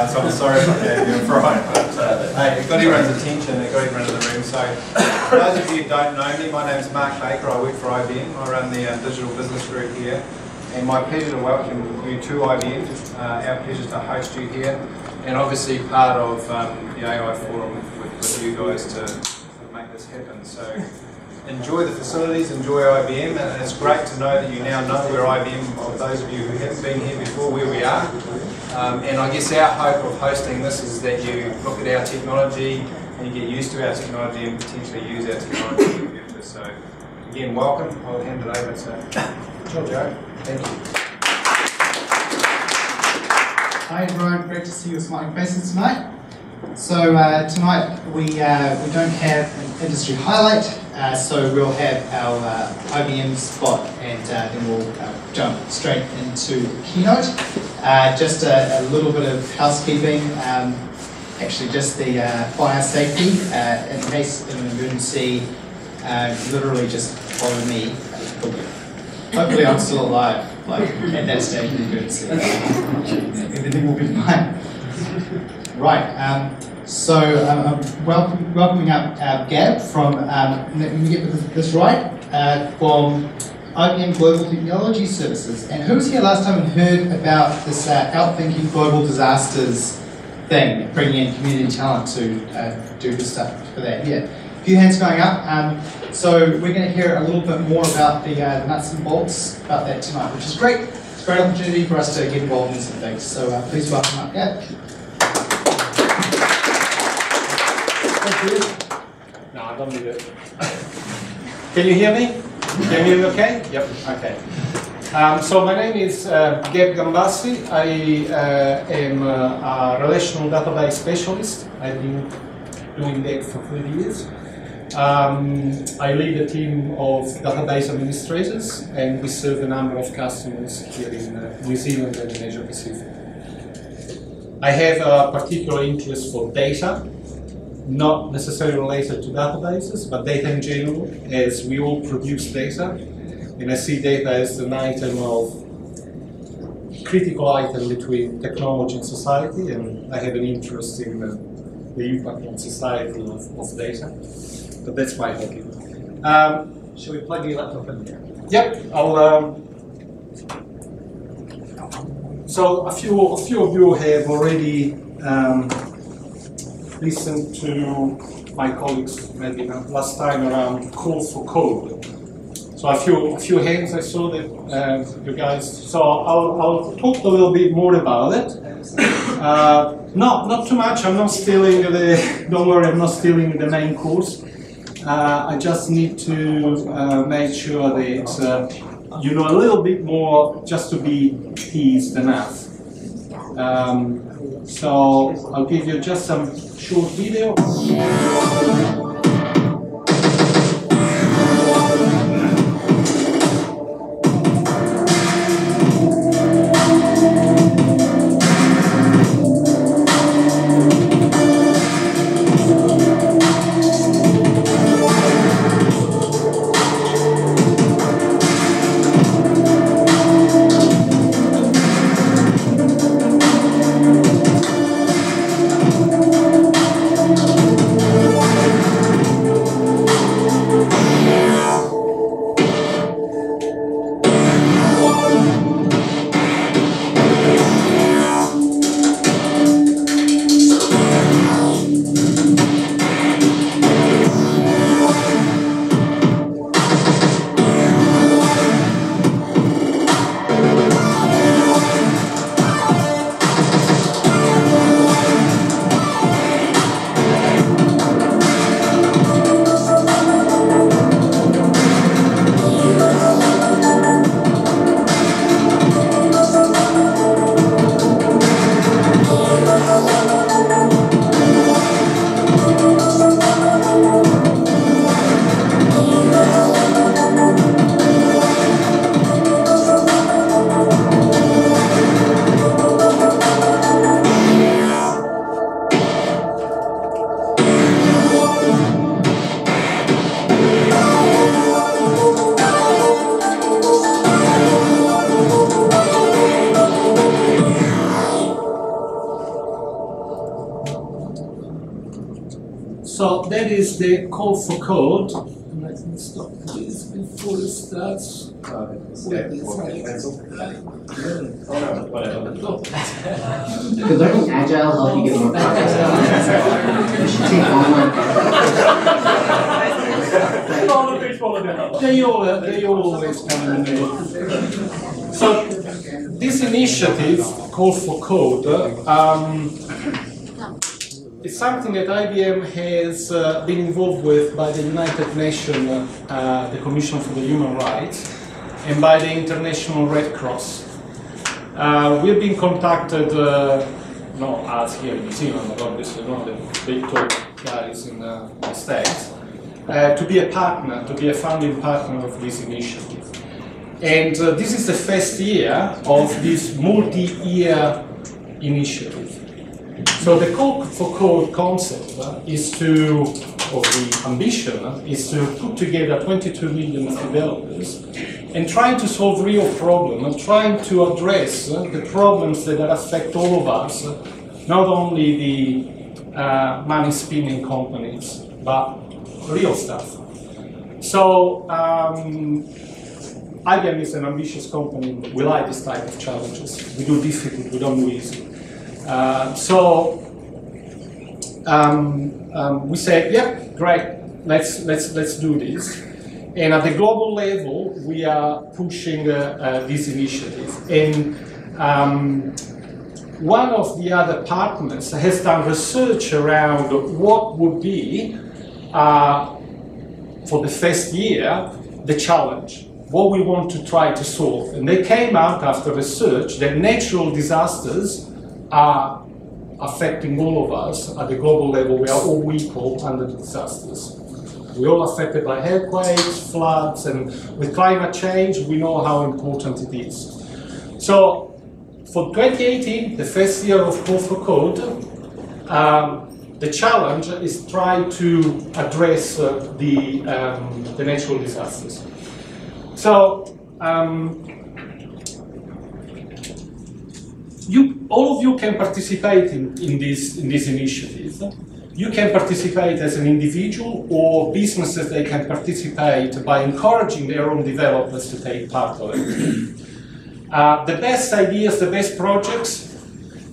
So I'm sorry if I gave you a fright, but hey, it got everyone's attention, it got everyone in the room. So for those of you who don't know me, my name's Mark Baker, I work for IBM, I run the digital business group here, and my pleasure to welcome you to IBM, our pleasure to host you here, and obviously part of the AI Forum with you guys to make this happen. So enjoy the facilities, enjoy IBM, and it's great to know that you now know where IBM, of those of you who haven't been here before, where we are. And I guess our hope of hosting this is that you look at our technology and you get used to our technology and potentially use our technology in the future. So again, welcome. I'll hand it over to Joe. Thank you. Hi everyone, great to see your smiling faces tonight. So tonight we don't have an industry highlight, so we'll have our IBM spot and then we'll jump straight into the keynote. Just a little bit of housekeeping, actually just the fire safety. In case of an emergency, literally just follow me. Hopefully I'm still alive, like at that stage of the emergency. Everything will be fine. Right, so I'm welcoming up Gab from, let me get this right, from IBM Global Technology Services. And who was here last time and heard about this Outthinking Global Disasters thing, bringing in community talent to do the stuff for that? Yeah, a few hands going up. So we're going to hear a little bit more about the nuts and bolts about that tonight, which is great. It's a great opportunity for us to get involved in some things. So please welcome up Gab. Thank you. No, I don't need it. Can you hear me? Can you hear me okay? Yep, okay. So my name is Gab Gambassi. I am a relational database specialist. I've been doing that for 30 years. I lead a team of database administrators, and we serve a number of customers here in New Zealand and in Asia Pacific. I have a particular interest for data, not necessarily related to databases, but data in general, as we all produce data. And I see data as an item of critical item between technology and society, and I have an interest in the impact on society of data. But that's my hobby. Shall we plug your laptop in there? Yep, I'll. So a few of you have already listened to my colleagues maybe last time around call for code. So a few hands I saw that you guys. So I'll talk a little bit more about it. Not too much. I'm not stealing the. Don't worry, I'm not stealing the main course. I just need to make sure that you know a little bit more, just to be teased enough. So I'll give you just some short video. So that is the call for code. Let me stop this before it starts. Because learning Agile help you get more progress. You should take online. They always come in there. So this initiative, Call for Code, it's something that IBM has been involved with by the United Nations, the Commission for the Human Rights, and by the International Red Cross. We've been contacted, not us here in New Zealand, but obviously not the big top guys in the States, to be a partner, to be a founding partner of this initiative. And this is the first year of this multi-year initiative. So the Call for Code concept is to, or the ambition is to put together 22 million developers and trying to solve real problems, and trying to address the problems that affect all of us, not only the money spinning companies, but real stuff. So IBM is an ambitious company. We like this type of challenges. We do difficult, we don't do easy. We said, yeah, great, let's do this. And at the global level, we are pushing this initiative. And one of the other partners has done research around what would be, for the first year, the challenge, what we want to try to solve. And they came out after research that natural disasters are affecting all of us at the global level. We are all equal under the disasters. We're all affected by earthquakes, floods, and with climate change, we know how important it is. So, for 2018, the first year of Call for Code, the challenge is try to address the natural disasters. So, all of you can participate in this initiative. You can participate as an individual, or businesses they can participate by encouraging their own developers to take part of it. The best ideas, the best projects,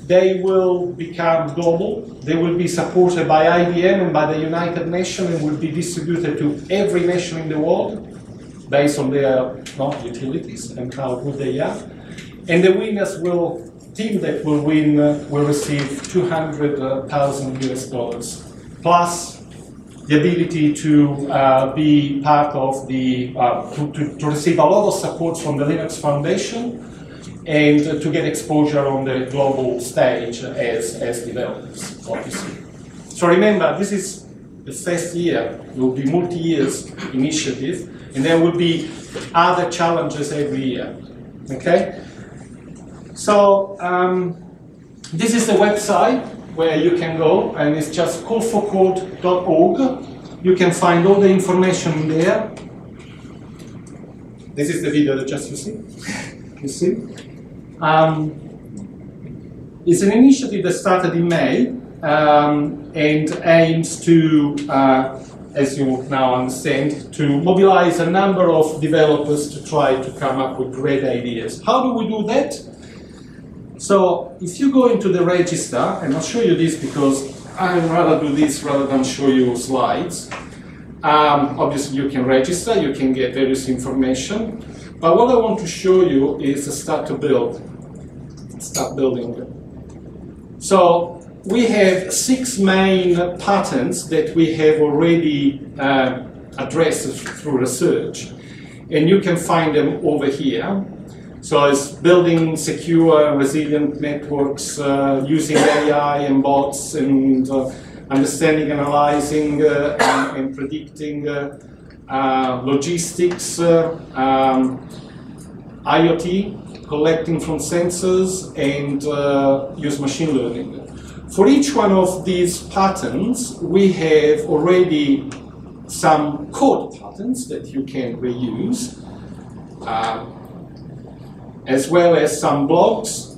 they will become global. They will be supported by IBM and by the United Nations and will be distributed to every nation in the world based on their utilities and how good they are. And the winners team that will win will receive $200,000 US, plus the ability to be part of the, to receive a lot of support from the Linux Foundation and to get exposure on the global stage as developers, obviously. So remember, this is the first year. It will be multi-years initiative, and there will be other challenges every year, okay? So this is the website where you can go, and it's just callforcode.org. You can find all the information there. This is the video that just you see. It's an initiative that started in May and aims to, as you now understand, to mobilize a number of developers to try to come up with great ideas. How do we do that? So if you go into the register, and I'll show you this because I'd rather do this rather than show you slides. Obviously you can register, you can get various information, but what I want to show you is start building. So we have 6 main patterns that we have already addressed through research, and you can find them over here. So it's building secure, resilient networks, using AI and bots, and understanding, analyzing, and predicting logistics, IoT, collecting from sensors, and use machine learning. For each one of these patterns, we have already some code patterns that you can reuse, as well as some blogs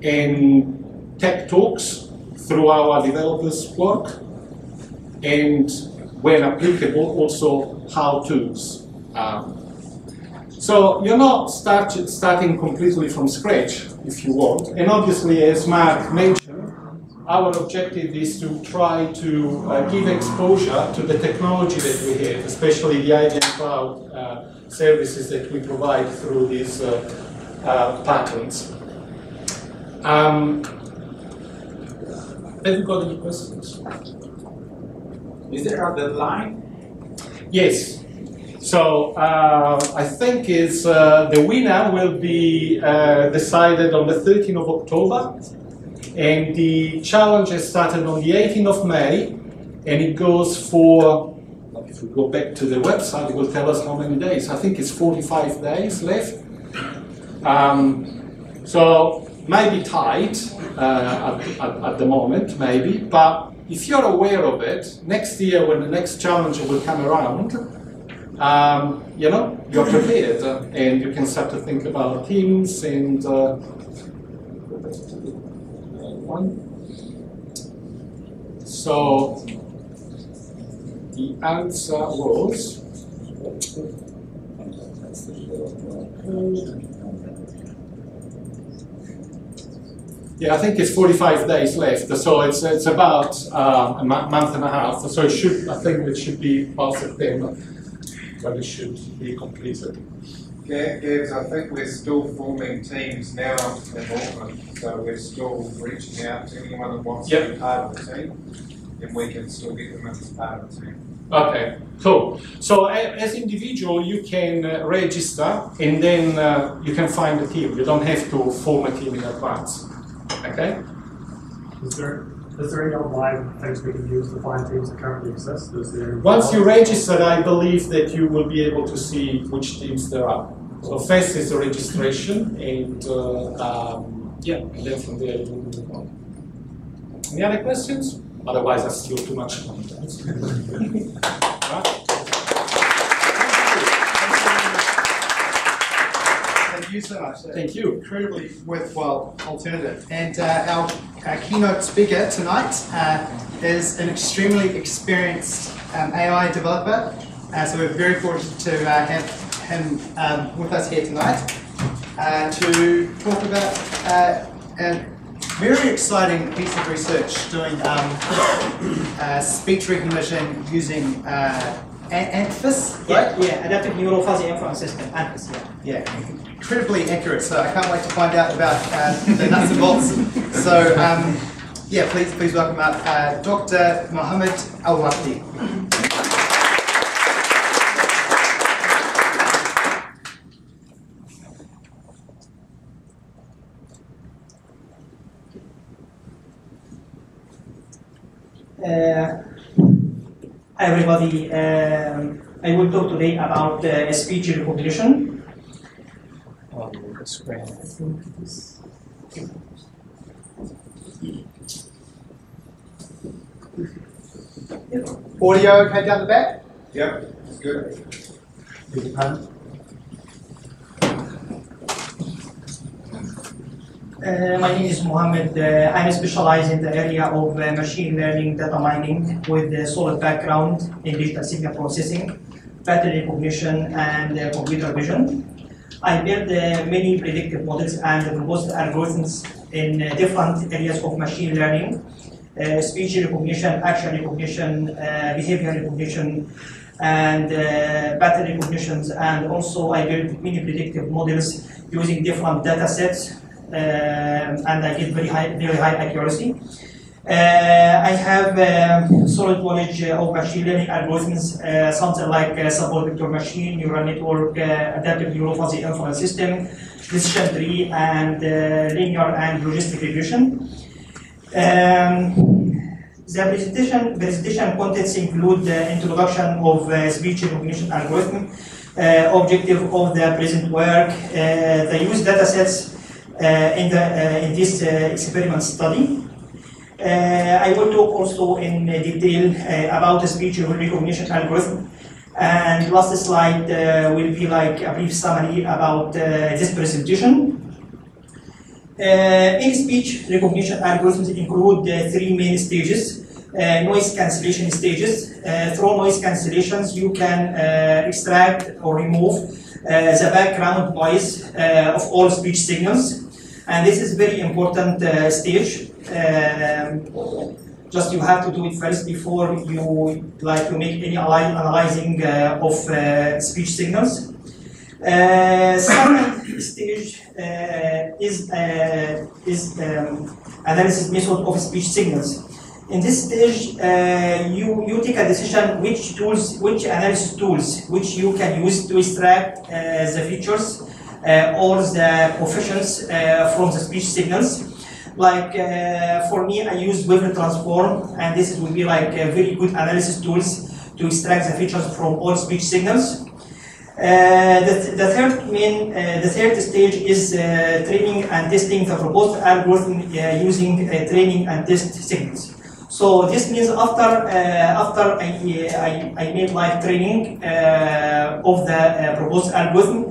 and tech talks through our developers' work. and when applicable, also how-tos. So you're not starting completely from scratch, if you want. And obviously, as Mark mentioned, our objective is to try to give exposure to the technology that we have, especially the IBM Cloud services that we provide through these patterns. Have you got any questions? Is there a deadline? Yes. So I think the winner will be decided on the 13th of October, and the challenge has started on the 18th of May, and it goes for, if we go back to the website, it will tell us how many days. I think it's 45 days left. So maybe tight at the moment, maybe, but if you're aware of it, next year when the next challenge will come around, you know, you're prepared, and you can start to think about teams and so the answer was I think it's 45 days left, so it's about a month and a half. So I think it should be about September, but it should be completed. Gabs, I think we're still forming teams now in Auckland, so we're still reaching out to anyone that wants to be part of the team, and we can still get them as part of the team. Okay, cool. So as individual, you can register, and then you can find a team. You don't have to form a team in advance. Okay. Is there any online things we can use to find teams that currently exist? Once you register, I believe that you will be able to see which teams there are. So first is the registration, and and then from there you will move on. Any other questions? Otherwise, I steal too much content. Right? Thank you so much. Thank you. Incredibly worthwhile alternative. And our keynote speaker tonight is an extremely experienced AI developer. So we're very fortunate to have him with us here tonight to talk about a very exciting piece of research doing speech recognition using ANFIS, right? Yeah, Adaptive Neural Fuzzy Inference System, ANFIS, yeah. Incredibly accurate, so I can't wait to find out about the nuts and bolts. So, please welcome up Dr. Mohamed Elwakdy. Hi everybody, I will talk today about speech recognition. Audio okay down the back? Yep, that's good. My name is Mohamed. I'm specialized in the area of machine learning, data mining, with a solid background in digital signal processing, pattern recognition, and computer vision. I built many predictive models and proposed algorithms in different areas of machine learning, speech recognition, action recognition, behavior recognition, and pattern recognitions. And also I built many predictive models using different data sets, and I get very high accuracy. I have solid knowledge of machine learning algorithms, something like support vector machine, neural network, adaptive neural fuzzy inference system, decision tree, and linear and logistic regression. The presentation contents include the introduction of speech recognition algorithm, objective of the present work, the use data sets in this experiment study. I will talk also in detail about the speech recognition algorithm, and last slide will be like a brief summary about this presentation. In speech recognition algorithms include three main stages. noise cancellation stages. Through noise cancellations, you can extract or remove the background noise of all speech signals. And this is very important stage. Just you have to do it first before you make any analyzing of speech signals. Second stage is analysis method of speech signals. In this stage, you take a decision which analysis tools which you can use to extract the features or the coefficients from the speech signals. Like for me, I use Weaver transform, and this will be like very good analysis tools to extract the features from all speech signals. The third stage is training and testing the proposed algorithm using training and test signals. So this means after I made like training of the proposed algorithm,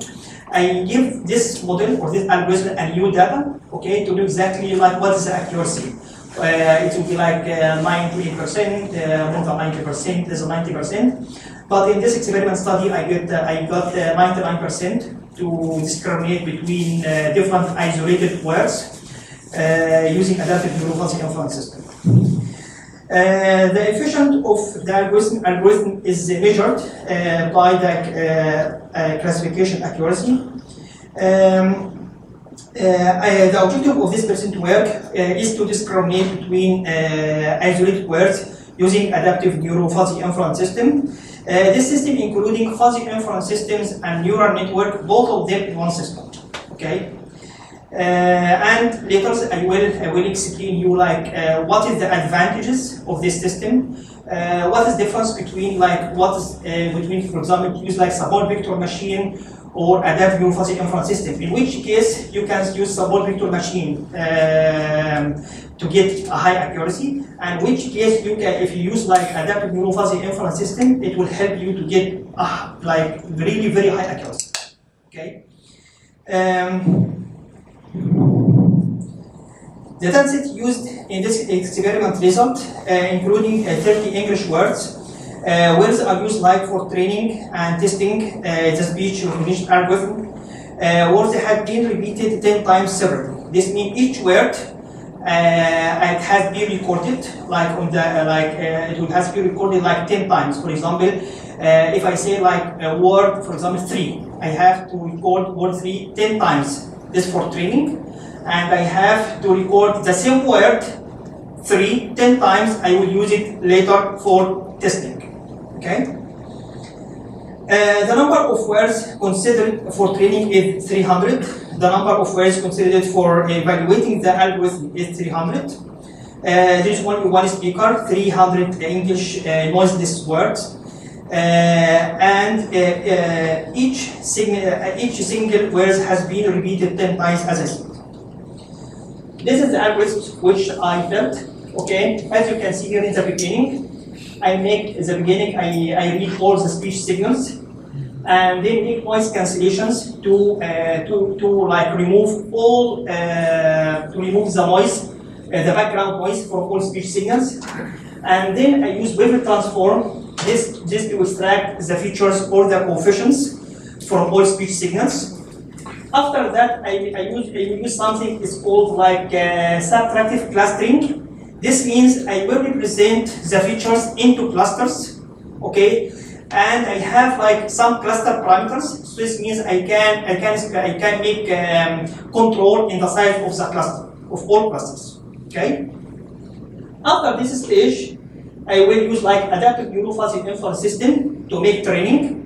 I give this model or this algorithm a new data, okay, to know exactly like what is the accuracy. It will be like 98%, more than 90%, there's a 90%. But in this experiment study, I got 99% to discriminate between different isolated words using adaptive neural fuzzy inference system. The efficiency of the algorithm is measured by the classification accuracy. The objective of this percent work is to discriminate between isolated words using adaptive neural fuzzy inference system. This system including fuzzy inference systems and neural network, both of them in one system. Okay. And later I will explain you like what is the advantages of this system, what is the difference between like what is between, for example, use like support vector machine or adaptive neural fuzzy inference system. In which case you can use support vector machine to get a high accuracy, and which case you can, if you use like adaptive neural fuzzy inference system, it will help you to get like really very high accuracy. Okay. The dataset used in this experiment result, including 30 English words, words are used like for training and testing the speech recognition algorithm. Words have been repeated 10 times separately. This means each word it has been recorded like on the it has been recorded like 10 times. For example, if I say like a word, for example 3, I have to record word 3 10 times. This for training. And I have to record the same word 10 times. I will use it later for testing. Okay. The number of words considered for training is 300. The number of words considered for evaluating the algorithm is 300. There is only one speaker, 300 English noiseless words, and each single word has been repeated 10 times, as I said. This is the algorithm which I built. Okay, as you can see here in the beginning, I read all the speech signals, and then make noise cancellations to like remove all to remove the noise, the background noise from all speech signals, and then I use Weaver transform this to extract the features or the coefficients from all speech signals. After that, I will use something is called like subtractive clustering. This means I will represent the features into clusters, okay, and I have like some cluster parameters. So this means I can make control in the size of the cluster of all clusters, okay. After this stage, I will use like adaptive neural fuzzy inference system to make training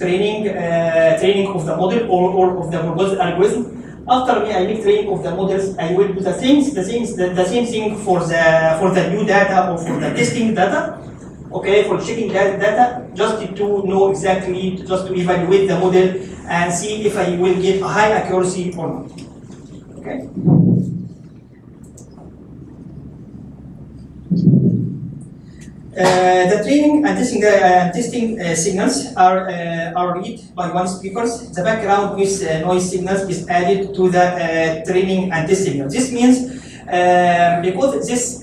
of the model or of the proposed algorithm. After I make training of the models, I will do the same thing for the new data or for the testing data. Okay, for checking that data, just to know exactly, just to evaluate the model and see if I will get a high accuracy or not. Okay. The training and testing signals are read by one speaker. The background with noise signals is added to the training and test signals. This means because this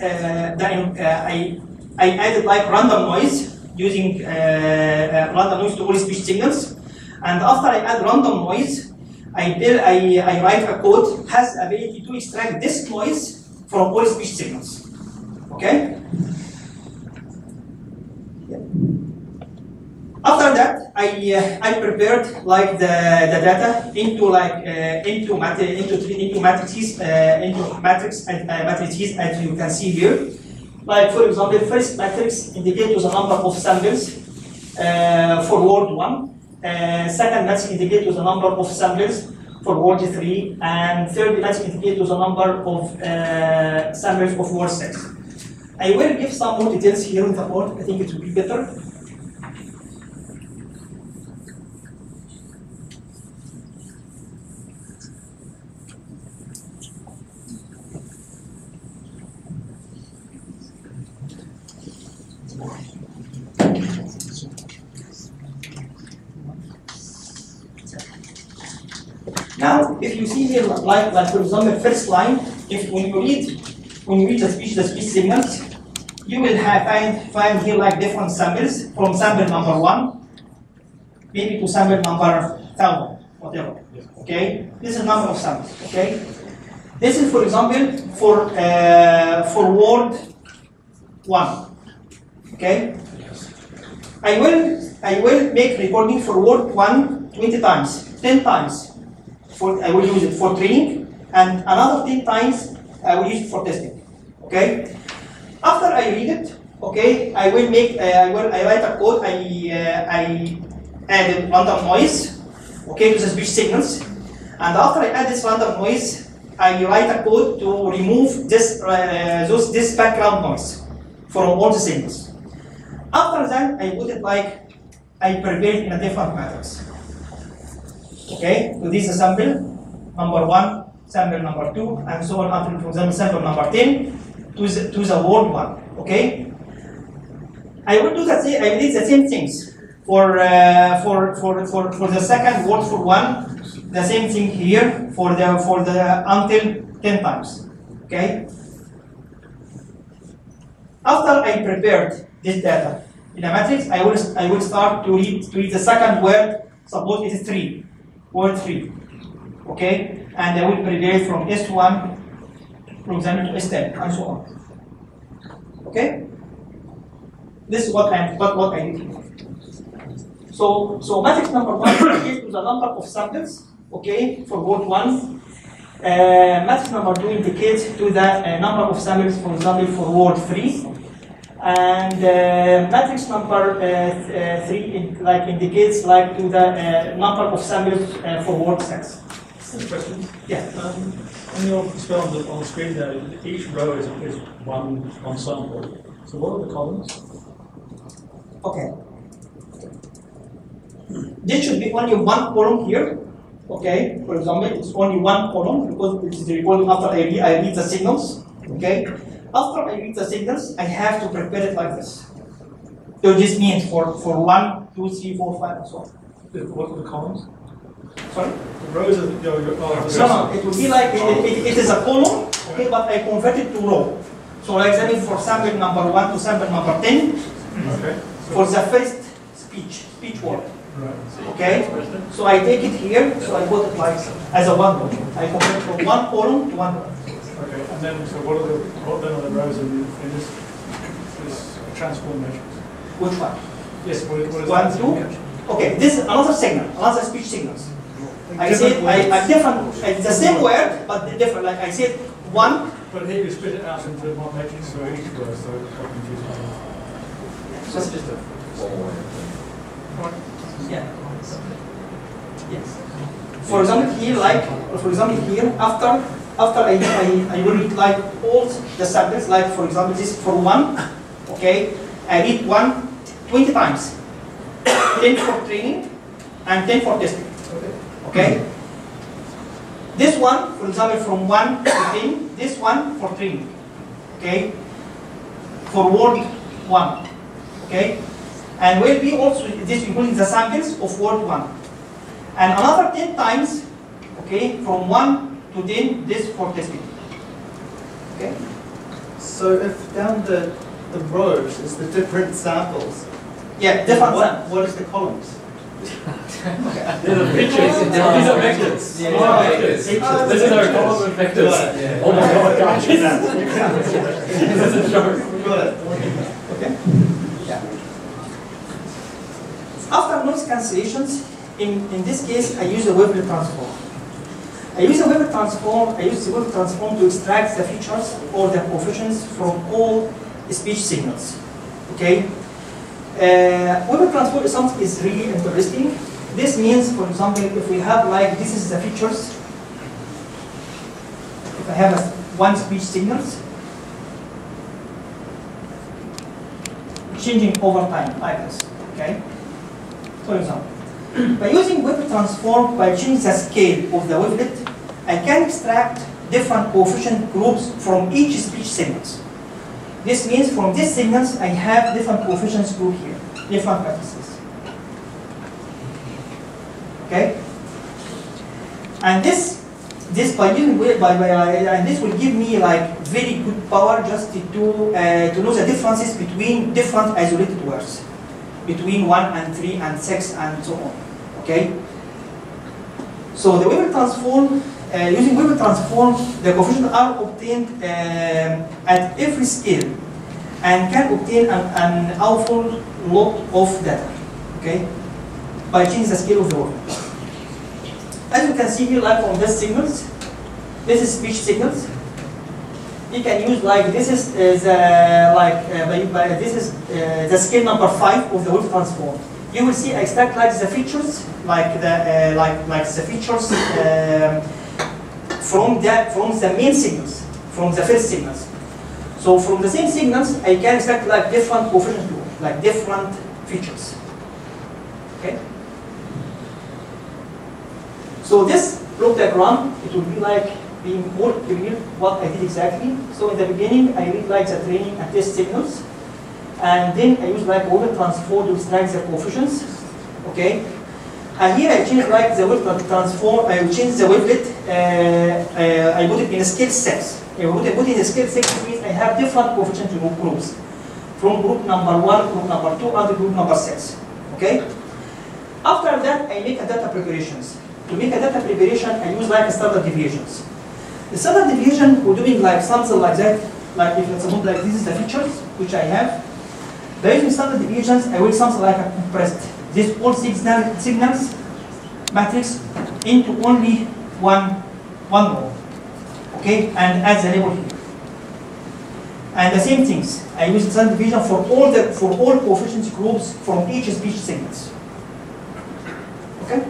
I added like random noise using random noise to all speech signals. And after I add random noise, I write a code has ability to extract this noise from all speech signals. Okay? Yeah. After that, I prepared like the data into matrices as you can see here. Like for example, first matrix indicates the number of samples for word 1. Second matrix indicates the number of samples for word 3, and third matrix indicates the number of samples of word 6. I will give some more details here in the board. I think it will be better. Now, if you see here, like for example, first line, if when you read the speech signals, you will find here like different samples from sample number 1, maybe to sample number 1000, whatever. Okay, this is number of samples. Okay, this is for example for word 1. Okay, I will make recording for word 1 20 times, 10 times. I will use it for training, and another 10 times I will use it for testing. Okay. After I read it, okay, I will make I write a code. I added random noise, okay, to the speech signals, and after I add this random noise, I write a code to remove this background noise from all the signals. After that, I put it like I prepare in a different matrix. Okay, so this is a sample number 1, sample number 2, and so on until, for example, sample number 10 to the word 1. Okay, I will do that. I will do the same things for the second word for 1. The same thing here for the until 10 times. Okay. After I prepared this data in a matrix, I will start to read the second word. Suppose it is 3. Word 3, okay, and I will prepare from S1, for example, to S10, and so on. Okay, this is what I did here. So matrix number 1 indicates to the number of samples, okay, for word 1. Matrix number 2 indicates to the number of samples, for example, for word 3. And matrix number 3 indicates like to the number of samples for word 6. Question? Yeah. On your display on the screen there, each row is one sample. So what are the columns? Okay. This should be only one column here. Okay. For example, it's only one column because it is the recording after I read the signals. Okay. After I read the signals, I have to prepare it like this. So this means for 1, 2, 3, 4, 5, and so on. What are the columns? Sorry? The rows are No, it will be like it is a column, okay, but I convert it to row. So like example for sample number 1 to sample number 10, okay. for the first speech word. Right. Okay? So I take it here, so I put it like as a one row. I convert it from one column to one row. Okay, and then so what are the rows in this transform matrix? Which one? Yes, what is 1, 2. Okay, this is another signal, another speech signals. I said I different. It's the same word, but different. Like I said, 1. But here you split it out into one matrix for each word, so it's quite confusing. So it's just a yeah. Yes. For example, here, after I will read like all the samples, like for example, this for 1, okay, I read 1 20 times, 10 for training and 10 for testing, okay. This one, for example, from 1 to 10, this one for training, okay, for word 1, okay, and will be also this including the samples of word 1, and another 10 times, okay, from 1 to 10, this for testing. Okay. So if down the the rows is the different samples. Yeah, different What is the columns? These are pictures. These are vectors. This is our column of vectors. Oh my god, guys. This is a joke. Got it. Okay. Yeah. After noise cancellations, in this case, I use a wavelet transform. I use the wavelet transform to extract the features or the coefficients from all speech signals. Okay. Wavelet transform is something is really interesting. This means, for example, if we have like this is the features. If I have one speech signals changing over time like this. Okay. For example, by using wavelet transform, by changing the scale of the wavelet, I can extract different coefficient groups from each speech signals. This means from these signals, I have different coefficients group here, different matrices. Okay, and this by using and this will give me like very good power just to know the differences between different isolated words, between 1 and 3 and 6 and so on. Okay, so the wavelet transform. Using wavelet transform, the coefficients are obtained at every scale and can obtain an awful lot of data, okay, by changing the scale of the wavelet. As you can see here, like on these signals, this is speech signals. You can use like this is the scale number 5 of the wavelet transform. You will see I extract like the features, like the features. From the main signals, from the first signals. So from the same signals, I can extract like different coefficients, like different features. Okay. So this block diagram, it will be like being more clear what I did exactly. So in the beginning, I read like the training and test signals, and then I use like wavelet transform to extract the coefficients. Okay. And here I change like the wavelet transform, I will change the wavelet, I put it in a scale 6. I put it in a scale 6 means I have different coefficient groups. From group number 1, group number 2, and group number 6. Okay? After that, I make a data preparations. To make a data preparation, I use like standard deviations. The standard deviation, we're doing like something like that, like if it's about like this is the features which I have. By using standard deviations, I will something like a compressed. This all signals matrix into only one row, okay, and add the label here. And the same things, I use standard division for all coefficient groups from each speech signals. Okay.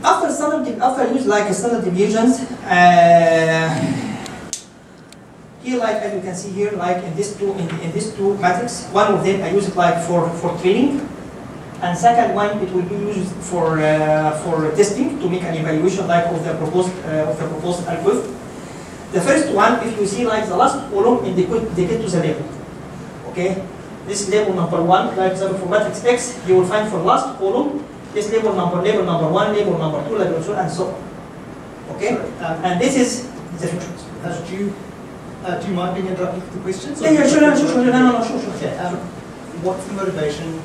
After I use like standard deviations, here, like as you can see here, like in these two matrix, one of them I use it like for training, and second one it will be used for testing to make an evaluation like of the proposed algorithm. The first one, if you see like the last column indicate to the label. Okay, this label number 1, like for matrix X, you will find for last column this label number 1, label number 2, label 2, and so on. Okay, and this is the features. Do you mind being interrupted with the questions? Yeah, sure. No, sure. Okay. What's the motivation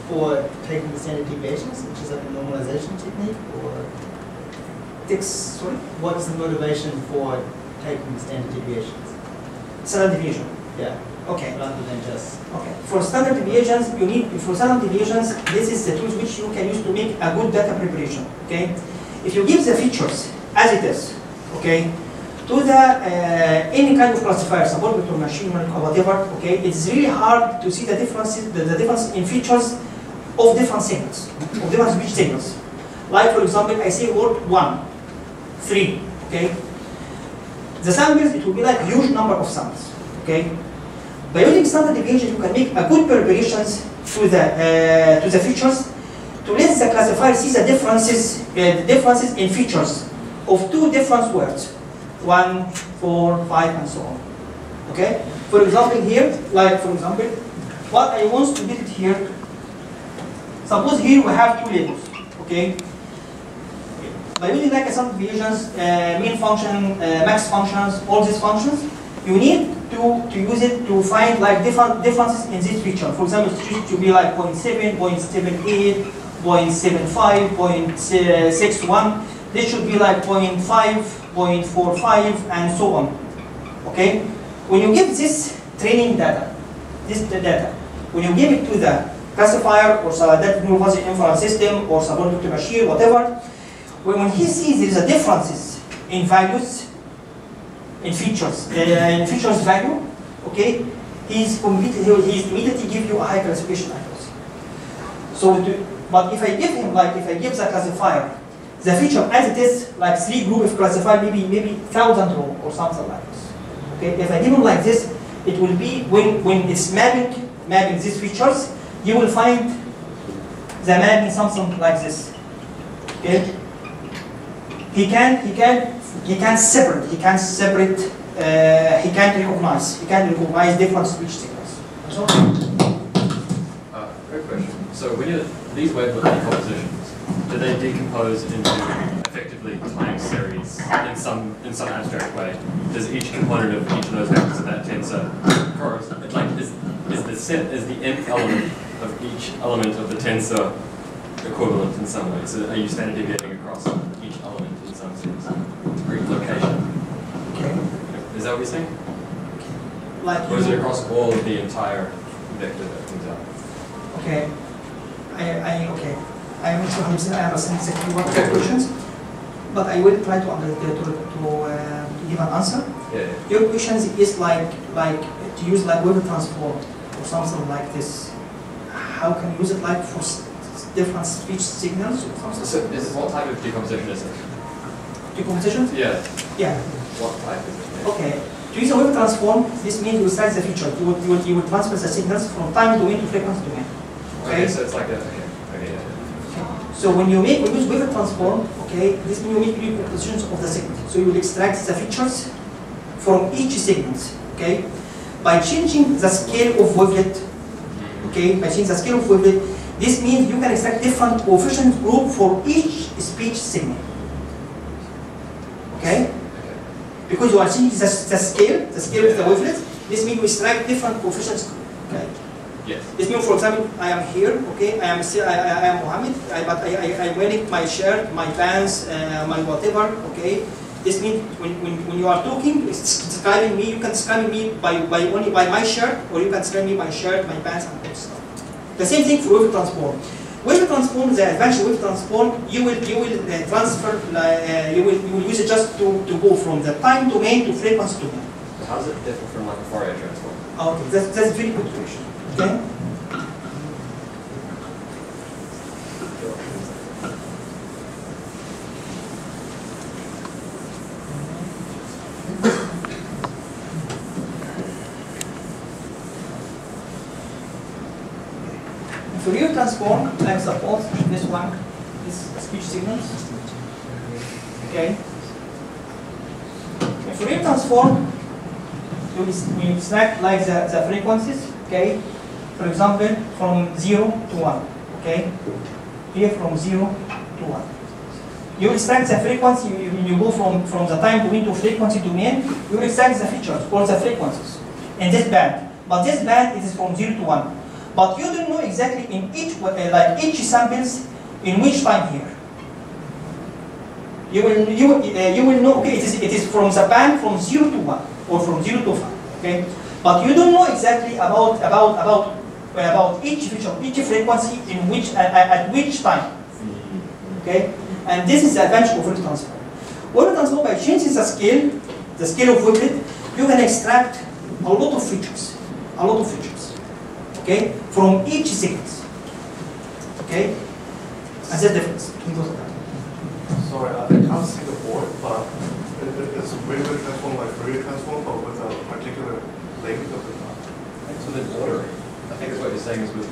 for taking the standard deviations, which is like a normalization technique, or? Sorry? What is the motivation for taking the standard deviations? Standard deviation. Yeah. Okay. Rather than just. Okay. For standard deviations, this is the tools which you can use to make a good data preparation. Okay. If you give the features as it is, okay, to the any kind of classifier, support vector machine learning or whatever, okay, it's really hard to see the differences, the difference in features of different signals, of different speech signals. Like for example, I say word 1, 3, okay. The samples, it will be like huge number of samples, okay. By using standard deviation, you can make a good preparations to the features to let the classifier see the differences in features of two different words. 1, 4, 5, and so on. Okay? For example, here, like for example, what I want to get it here, suppose here we have two labels. Okay? By using like some deviations, mean function, max functions, all these functions, you need to use it to find like differences in this feature. For example, it used to be like 0.7, 0.78, 0.75, 0.61. This should be like 0.5, 0.45, and so on. Okay? When you give this training data, when you give it to the classifier or adaptive neural processing inference system or subordinate machine, whatever, when he sees there is a differences in values, in features value, okay, he's immediately give you a high classification accuracy. So, but if I give him the classifier, the feature as it is, like 3 group if classified, maybe 1,000 row or something like this. Okay, if I give him like this, it will be when it's mapping these features, you will find the mapping something like this. Okay, he can't separate. He can't recognize different speech signals. Great question. So when these wavelet decompositions, do they decompose into effectively time series in some abstract way? Does each component of each of those vectors of that tensor correspond? Like is the nth element of each element of the tensor equivalent in some way? So are you standard deviating across each element in some sense, or each location? Okay. Is that what you're saying? Like, or is it across all of the entire vector that comes out? Okay. Okay. I'm not sure how to say I understand exactly what the questions, but I will try to give an answer. Yeah. Your question is like to use like wave transform or something like this. How can you use it like for different speech signals or something? So what type of decomposition is it? Decomposition? Yeah. Yeah. What type is it? Okay. To use a wave transform, this means you size the feature. You would transfer the signals from time domain to frequency domain. Okay, so it's like a yeah. So when you use wave transform, okay, this means you make new compositions of the segment. So you will extract the features from each segment, okay, by changing the scale of wavelet. Okay, by changing the scale of wavelet, this means you can extract different coefficient group for each speech signal. Okay, because you are changing the scale of the wavelet. This means you extract different coefficients. Okay. Yes. This means, for example, I am here, okay, I am Mohammed, but I'm wearing my shirt, my pants, my whatever, okay. This means when you are talking, describing me, you can describe me by only by my shirt, or you can describe me by shirt, my pants, and all stuff. The same thing for wave transform. Wave transform, the advanced wave transform, you will transfer, you will use it just to go from the time domain to frequency domain. So how does it differ from like a Fourier transform? Okay, that's a very good question. Okay. Fourier transform, like suppose this one is speech signals. Okay. In Fourier transform, we select like the frequencies. Okay. For example, from 0 to 1. Okay. Here from 0 to 1. You extract the frequency. When you go from the time domain to frequency domain, you extract the features or the frequencies in this band. But this band is from 0 to 1. But you don't know exactly in each each samples in which time here. You will know. Okay, it is from the band from 0 to 1 or from 0 to 5. Okay, but you don't know exactly about each feature, each frequency in which at which time. Okay, and this is the advantage of wave transform. Wave transform, by changing the scale of wavelet, you can extract a lot of features. Okay, from each sequence. Okay, and that's the difference between both of them. Sorry, I can't see the board, but it's a wavelet transform like Fourier transform, but with a particular length of the time. So the order, I think is what you're saying, is with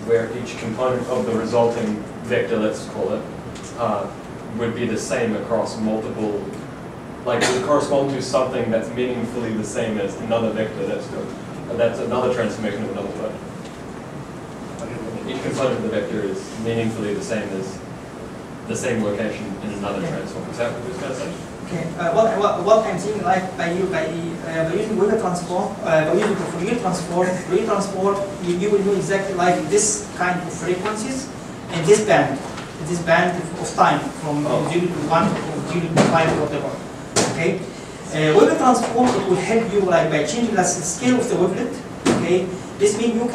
where each component of the resulting vector, let's call it, would be the same across multiple, like would correspond to something that's meaningfully the same as another vector that's good. That's another transformation of another vector. Each component of the vector is meaningfully the same as the same location in another transform. Is that what you're going to say? Okay. What I'm saying, like by using Fourier transform, by using the Fourier transform, you will know exactly like this kind of frequencies and this band of time from 0 to 1 or 0 to 5 or whatever. Okay. Fourier transform, it will help you like by changing the scale of the wavelet. Okay. This means you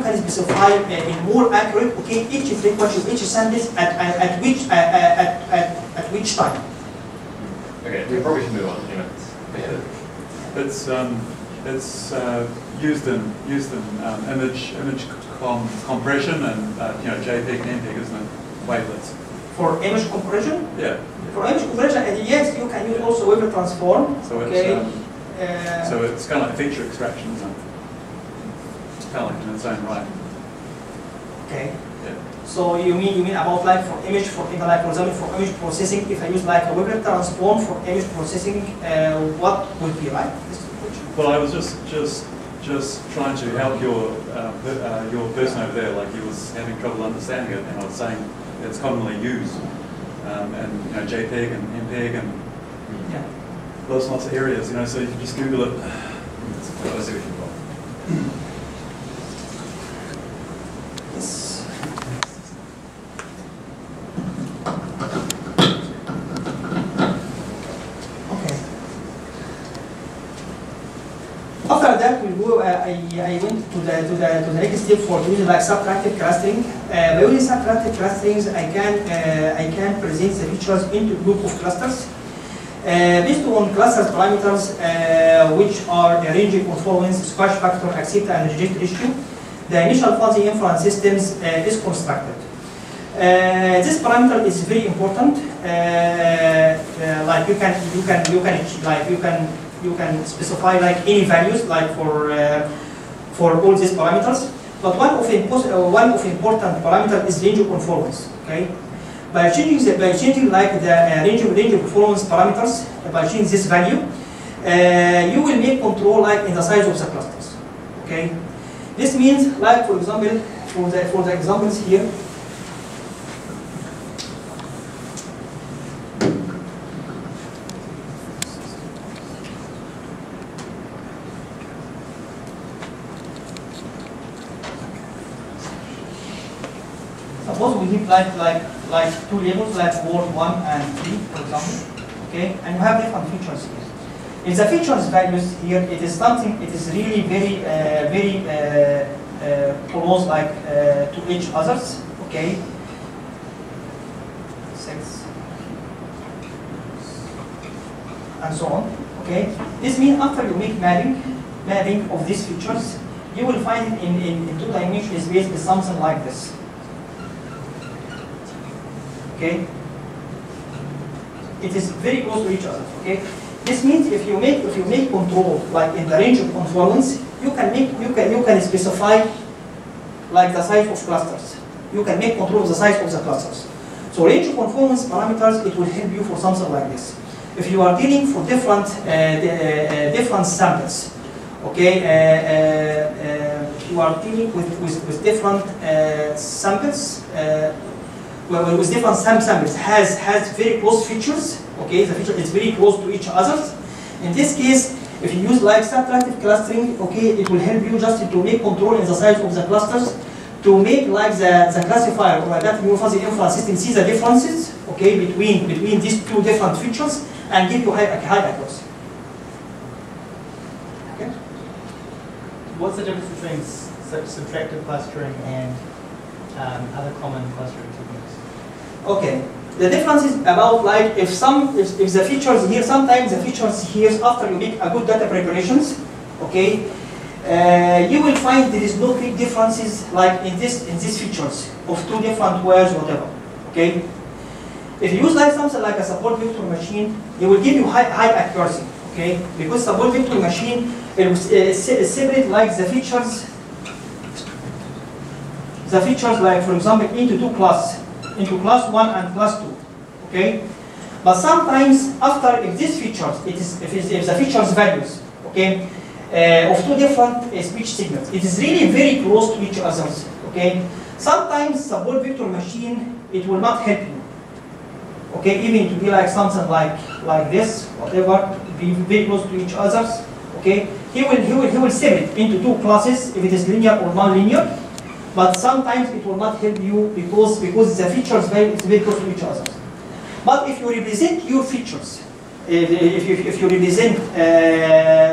can specify in more accurate, okay, each frequency, each samples at which time. Okay, we probably should move on. It's used in image compression and JPEG and MPEG, isn't it? Wavelets. For image compression? Yeah. For image compression, yes, you can use also wavelet transform. So it's so it's kind of like feature extraction, isn't it? Kind of like in its own right. Okay. Yeah. So you mean about like for image, for example for image processing, if I use like a wavelet transform for image processing, what would be like? Well, I was just trying to help your person over there. Like he was having trouble understanding it, and I was saying it's commonly used, and JPEG and MPEG and lots of areas. So you can just Google it. Let's see what you've got. After that, we go. I went to the next step for using like subtractive clustering. By using subtractive clusterings, I can present the features into group of clusters based on clusters parameters, which are the range conformance, squash factor, accept and reject ratio. The initial fuzzy inference systems is constructed. This parameter is very important. Like you can specify like any values like for all these parameters. But one of important parameter is range of conformance. Okay, by changing like the range of conformance parameters, by changing this value, you will make control like in the size of the clusters. Okay, this means like for example for the examples here. Suppose we give like two labels like word 1 and 3, for example. Okay, and you have different features here. In the features values here, it is really very close like to each others. Okay. 6 and so on. Okay. This means after you make mapping of these features, you will find in two-dimensional space is something like this. Okay, it is very close to each other. Okay, this means if you make control like in the range of conformance, you can specify like the size of clusters. You can make control of the size of the clusters. So range of conformance parameters, it will help you for something like this. If you are dealing for different samples, okay, you are dealing with different samples. With different samples has very close features. Okay, the feature is very close to each other. In this case, if you use like subtractive clustering, okay, it will help you just to make control in the size of the clusters, to make like the classifier or that new fuzzy inference system see the differences, okay, between these two different features and give you high accuracy. Okay. What's the difference between subtractive clustering and other common clustering techniques? Okay, the difference is about like if the features here, sometimes the features here after you make a good data preparations, okay, you will find there is no big differences like in these features of two different words, whatever. Okay, if you use like something like a support vector machine, it will give you high accuracy. Okay, because support vector machine it will separate like the features like for example into class 1 and class 2. Okay, but sometimes after if these features if the features values, okay, of two different speech signals, it is really very close to each other. Okay, sometimes support vector machine it will not help you. Okay, even to be like something like this, whatever, be very close to each other. Okay, he will save it into two classes if it is linear or non-linear. But sometimes it will not help you because the features very close to each other. But if you represent your features, if you represent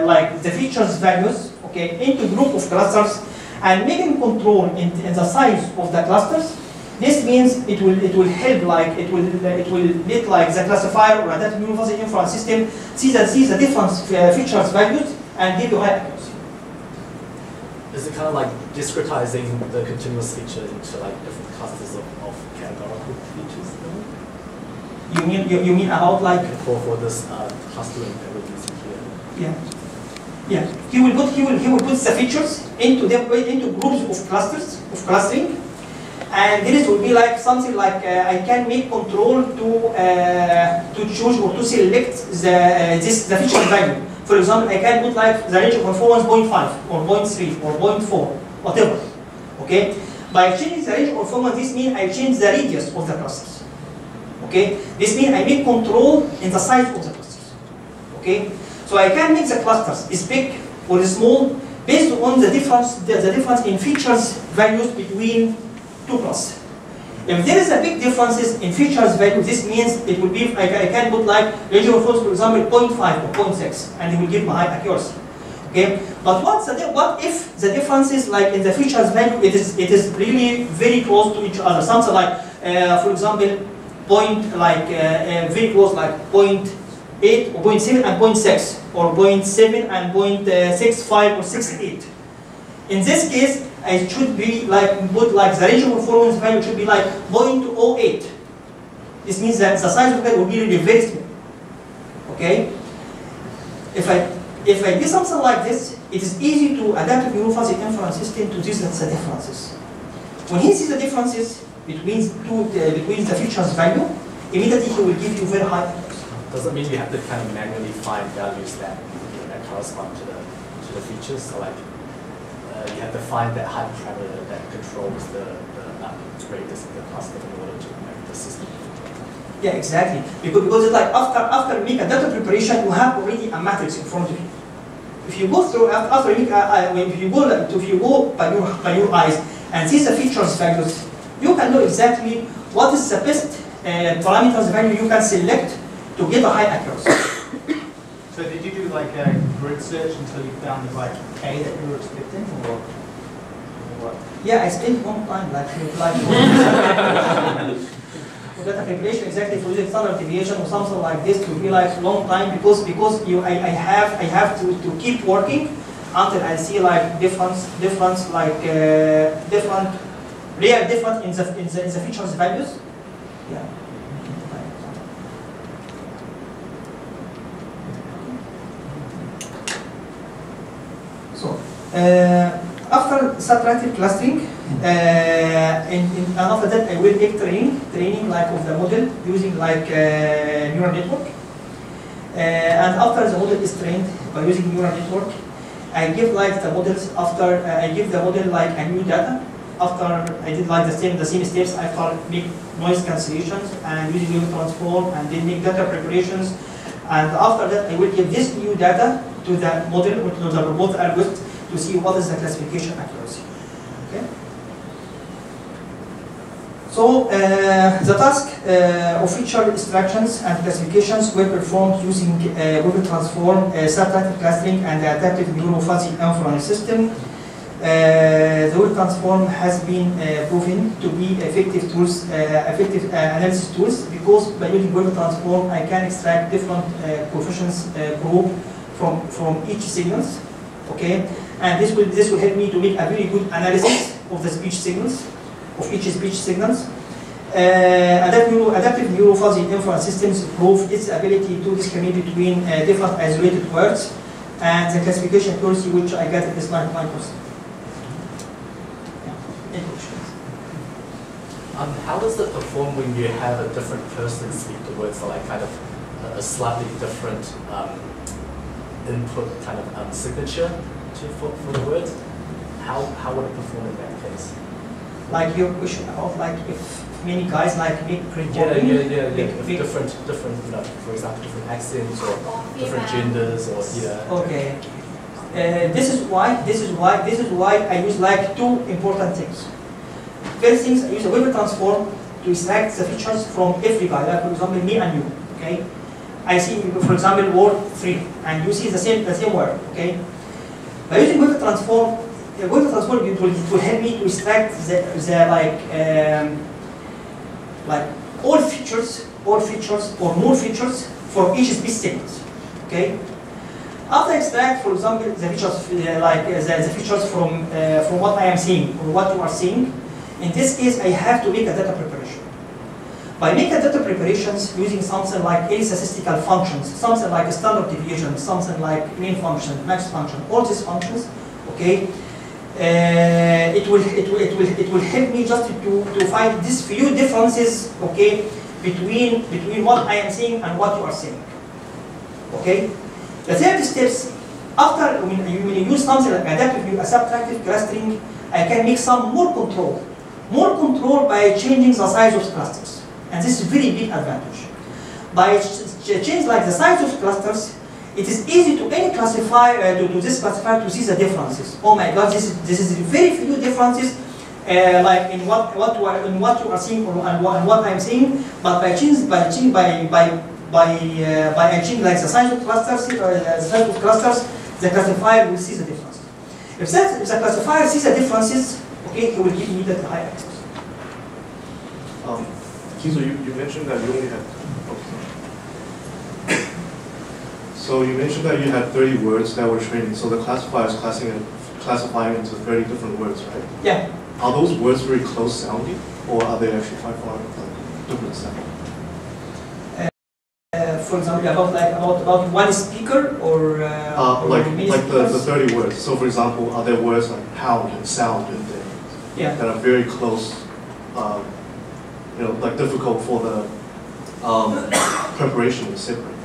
like the features values, okay, into group of clusters and making control in the size of the clusters, this means it will help, like it will let like the classifier or adaptive neural fuzzy inference system see the different features values and give you high accuracy. Is it kind of like discretizing the continuous feature into like different clusters of categorical features? You mean about like for this clustering that we're using here? Yeah. He will put the features into groups of clusters of clustering, and this will be like something like I can make control to choose or to select the feature value. For example, I can put like the range of performance 0.5 or 0.3 or 0.4, whatever. Okay. By changing the range of performance, this means I change the radius of the clusters. Okay. This means I make control in the size of the clusters. Okay. So I can make the clusters is big or small based on the difference in features values between two clusters. If there is a big differences in features value, this means it will be, I can put like range of performance, for example, 0.5 or 0.6, and it will give me high accuracy. Okay, but what if the differences like in the features value it is really very close to each other? Something like, for example, very close, like 0.8 or 0.7 and 0.6, or 0.7 and 0.65 or 68. In this case, I should be like put like the range of performance value should be like 0.08. This means that the size of that will be really very small. Okay. If I do something like this, it is easy to adaptive neural fuzzy inference system to see the differences. When he sees the differences between the features value, immediately he will give you very high accuracy. Does it mean you have to kind of manually find values that correspond to the features? So like you have to find that hyperparameter that controls the radius of the cluster in order to make the system. Yeah, exactly. Because it's like after you make a data preparation, you have already a matrix in front of you. If you go through if you go by your eyes and see the features values, you can know exactly what is the best parameters value you can select to get a high accuracy. So did you do like a grid search until you found the right K that you were expecting, or what? Yeah, I spent one time like for data preparation, exactly for using standard deviation or something like this to be like long time because I have to keep working until I see like difference like real difference in the features values. Yeah. So, after subtractive clustering, and after that I will make training like of the model using like neural network. And after the model is trained by using neural network, I give like the models after I give the model like a new data. After I did like the same steps, after make noise cancellations and using neural transform and then make data preparations. And after that, I will give this new data to the model or to the robot algorithm to see what is the classification accuracy. Okay. So the task of feature extractions and classifications were performed using Google Transform, subtractive clustering, and the adaptive neural fuzzy inference system. The Google Transform has been proven to be effective tools, effective analysis tools, because by using Google Transform, I can extract different coefficients group from each signals. Okay, and this will help me to make a very good analysis of the speech signals, of each speech signals. Adaptive neural fuzzy inference systems prove its ability to discriminate between different isolated words, and the classification accuracy which I get is 99%. How does it perform when you have a different person speak the words, so like kind of a slightly different input kind of signature for the words? How would it perform in that case? like your question about like if many guys like make Yeah. Different, you know, for example, different accents or different genders or Okay. This is why I use like two important things. First things, I use a Weber transform to extract the features from every guy, like for example me and you. Okay. I see, for example, word 3, and you see the same word. Okay. By using Weber transform, it will help me to extract like all features or more features from each speech segment. Okay. After extract, for example, the features the features from what I am seeing or what you are seeing, in this case I have to make a data preparation. By making data preparations using something like any statistical functions, something like a standard deviation, something like mean function, max function, all these functions, okay, it will help me just to find these few differences, okay, between what I am seeing and what you are seeing, okay. The third steps, after when you use something like adaptive subtractive clustering, I can make some more control by changing the size of clusters, and this is a very big advantage. By change like the size of clusters, it is easy to any classifier to this classifier to see the differences. Oh my God, this is very few differences, like in what you are seeing and what I'm seeing. But by changing like the size of clusters, the classifier will see the differences. If the classifier sees the differences, okay, it will give me the high access. Kizo, you mentioned that you only had. So you mentioned that you had 30 words that were training. So the classifier is classifying into 30 different words, right? Yeah. Are those words very close sounding, or are they actually quite far different sounding? For example, about one speaker or like the 30 words. So for example, are there words like pound and sound in there that are very close, you know, like difficult for the preparation to separate?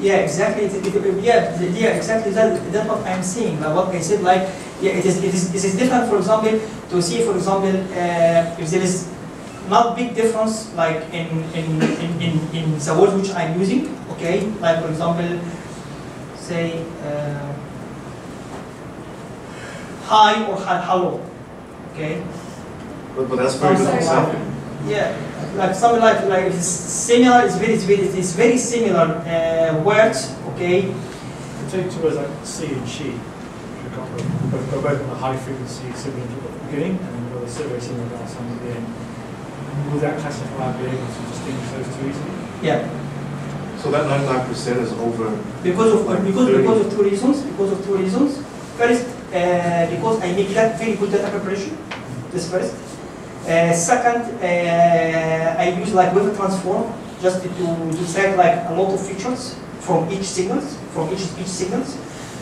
Yeah, exactly. Exactly. That's what I'm saying. Like what I said, like it is different. For example, to see, for example, if there is not big difference like in the words which I'm using. Okay, like for example, say hi or hello. Okay. But that's very different sounding. Yeah, like something like it's similar. It's very similar words. Okay. Take two words like she and she. Both on a high frequency sibilant at the beginning, and then with a very similar vowel sound at the end. Will that classifier be able to distinguish those two easily? Yeah. So that 99% is over. Because of two reasons. First, because I make that very good data preparation. This first. Second, I use like Weber transform just to extract like a lot of features from each speech signals.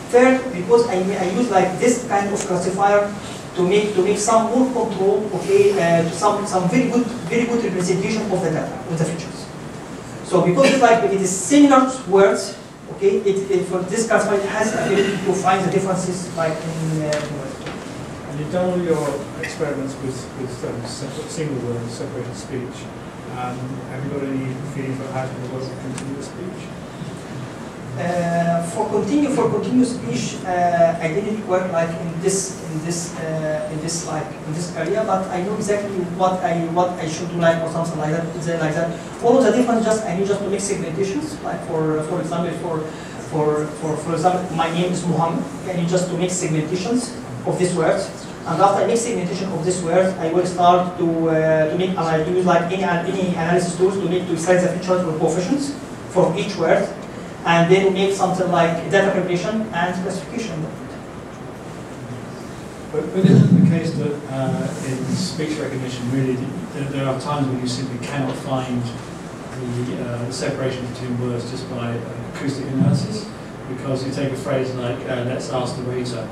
Third, because I use like this kind of classifier to make some more control, okay, some very good representation of the data, of the features. So because it's like it is similar words, okay, for this classifier it has the ability to find the differences like in words. And you've done all your experiments with single words, separated speech. Have you got any feeling for how to work with continuous speech? For continuous speech, I didn't work like in this area, but I know exactly what I should do like or something like that. All of the different I need just to make segmentations. Like for example, for example, my name is Mohammed. I need just to make segmentations of these words, and after I make segmentation of these words, I will start to use like any analysis tools to extract the features or coefficients from each word, and then make something like data preparation and classification. But isn't it the case that in speech recognition, really, there are times when you simply cannot find the separation between words just by acoustic analysis? Because you take a phrase like, let's ask the waiter.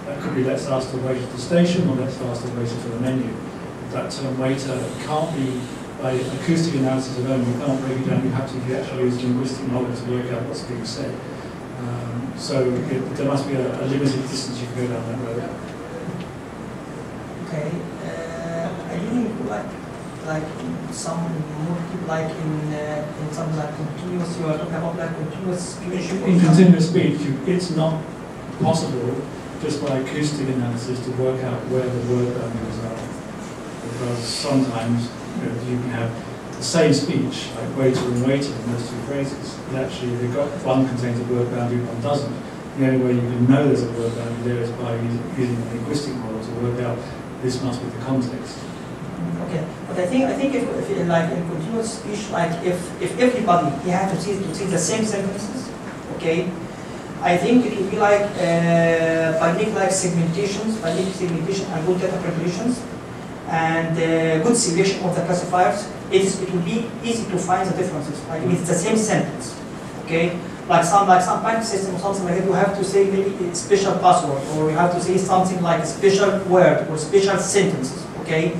That could be, let's ask the waiter at the station, or let's ask the waiter for the menu. That term waiter can't be, by acoustic analysis alone, you can't break it down. You have to actually use linguistic knowledge to work out what's being said. So there must be a limited distance you can go down that road. Okay. meaning like some more like in some like continuous, you are talking about like continuous speech? In continuous speech, it's not possible just by acoustic analysis to work out where the word boundaries are. Because sometimes you can have the same speech, like waiter and waiter in those two phrases, but actually they've got one contains a word boundary, one doesn't. The only way you can know there's a word boundary there is by using a linguistic model to work out this must be the context. Okay, but I think if like in continuous speech, like if everybody you have to see the same sentences, okay, I think it would be like by making like segmentation and good data preparations and good selection of the classifiers, it will be easy to find the differences. Like with the same sentence, okay. Like some bank system or something like that, you have to say maybe a special password, or you have to say something like a special word or special sentences. Okay,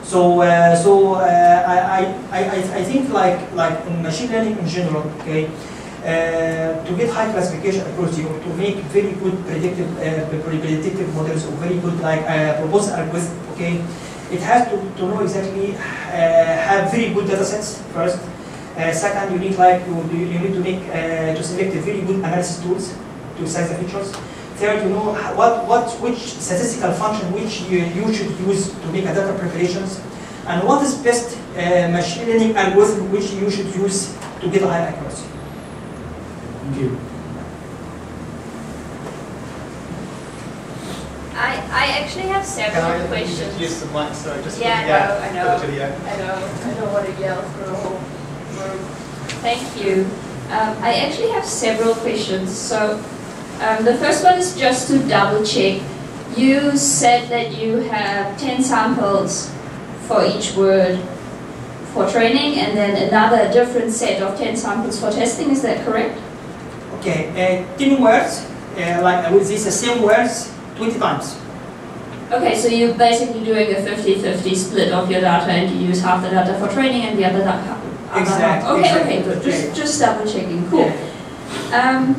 so I think like in machine learning in general, okay, to get high classification accuracy or to make very good predictive models or very good like proposal algorithm, okay, it has to know exactly have very good data sets first. Second, you need like you need to make to select a very good analysis tools to size the features. Third, you know which statistical function which you should use to make a data preparations, and what is best machine learning algorithm which you should use to get a high accuracy. Thank you. I actually have several questions. Use the mic, sorry, just I know what to yell for a whole room. Thank you. I actually have several questions. So the first one is just to double check. You said that you have 10 samples for each word for training and then another different set of 10 samples for testing. Is that correct? Okay, 10 words, like with these same words 20 times. Okay, so you're basically doing a 50-50 split of your data and you use half the data for training and the other data. Exactly. Okay, good. Just double checking. Cool. Yeah.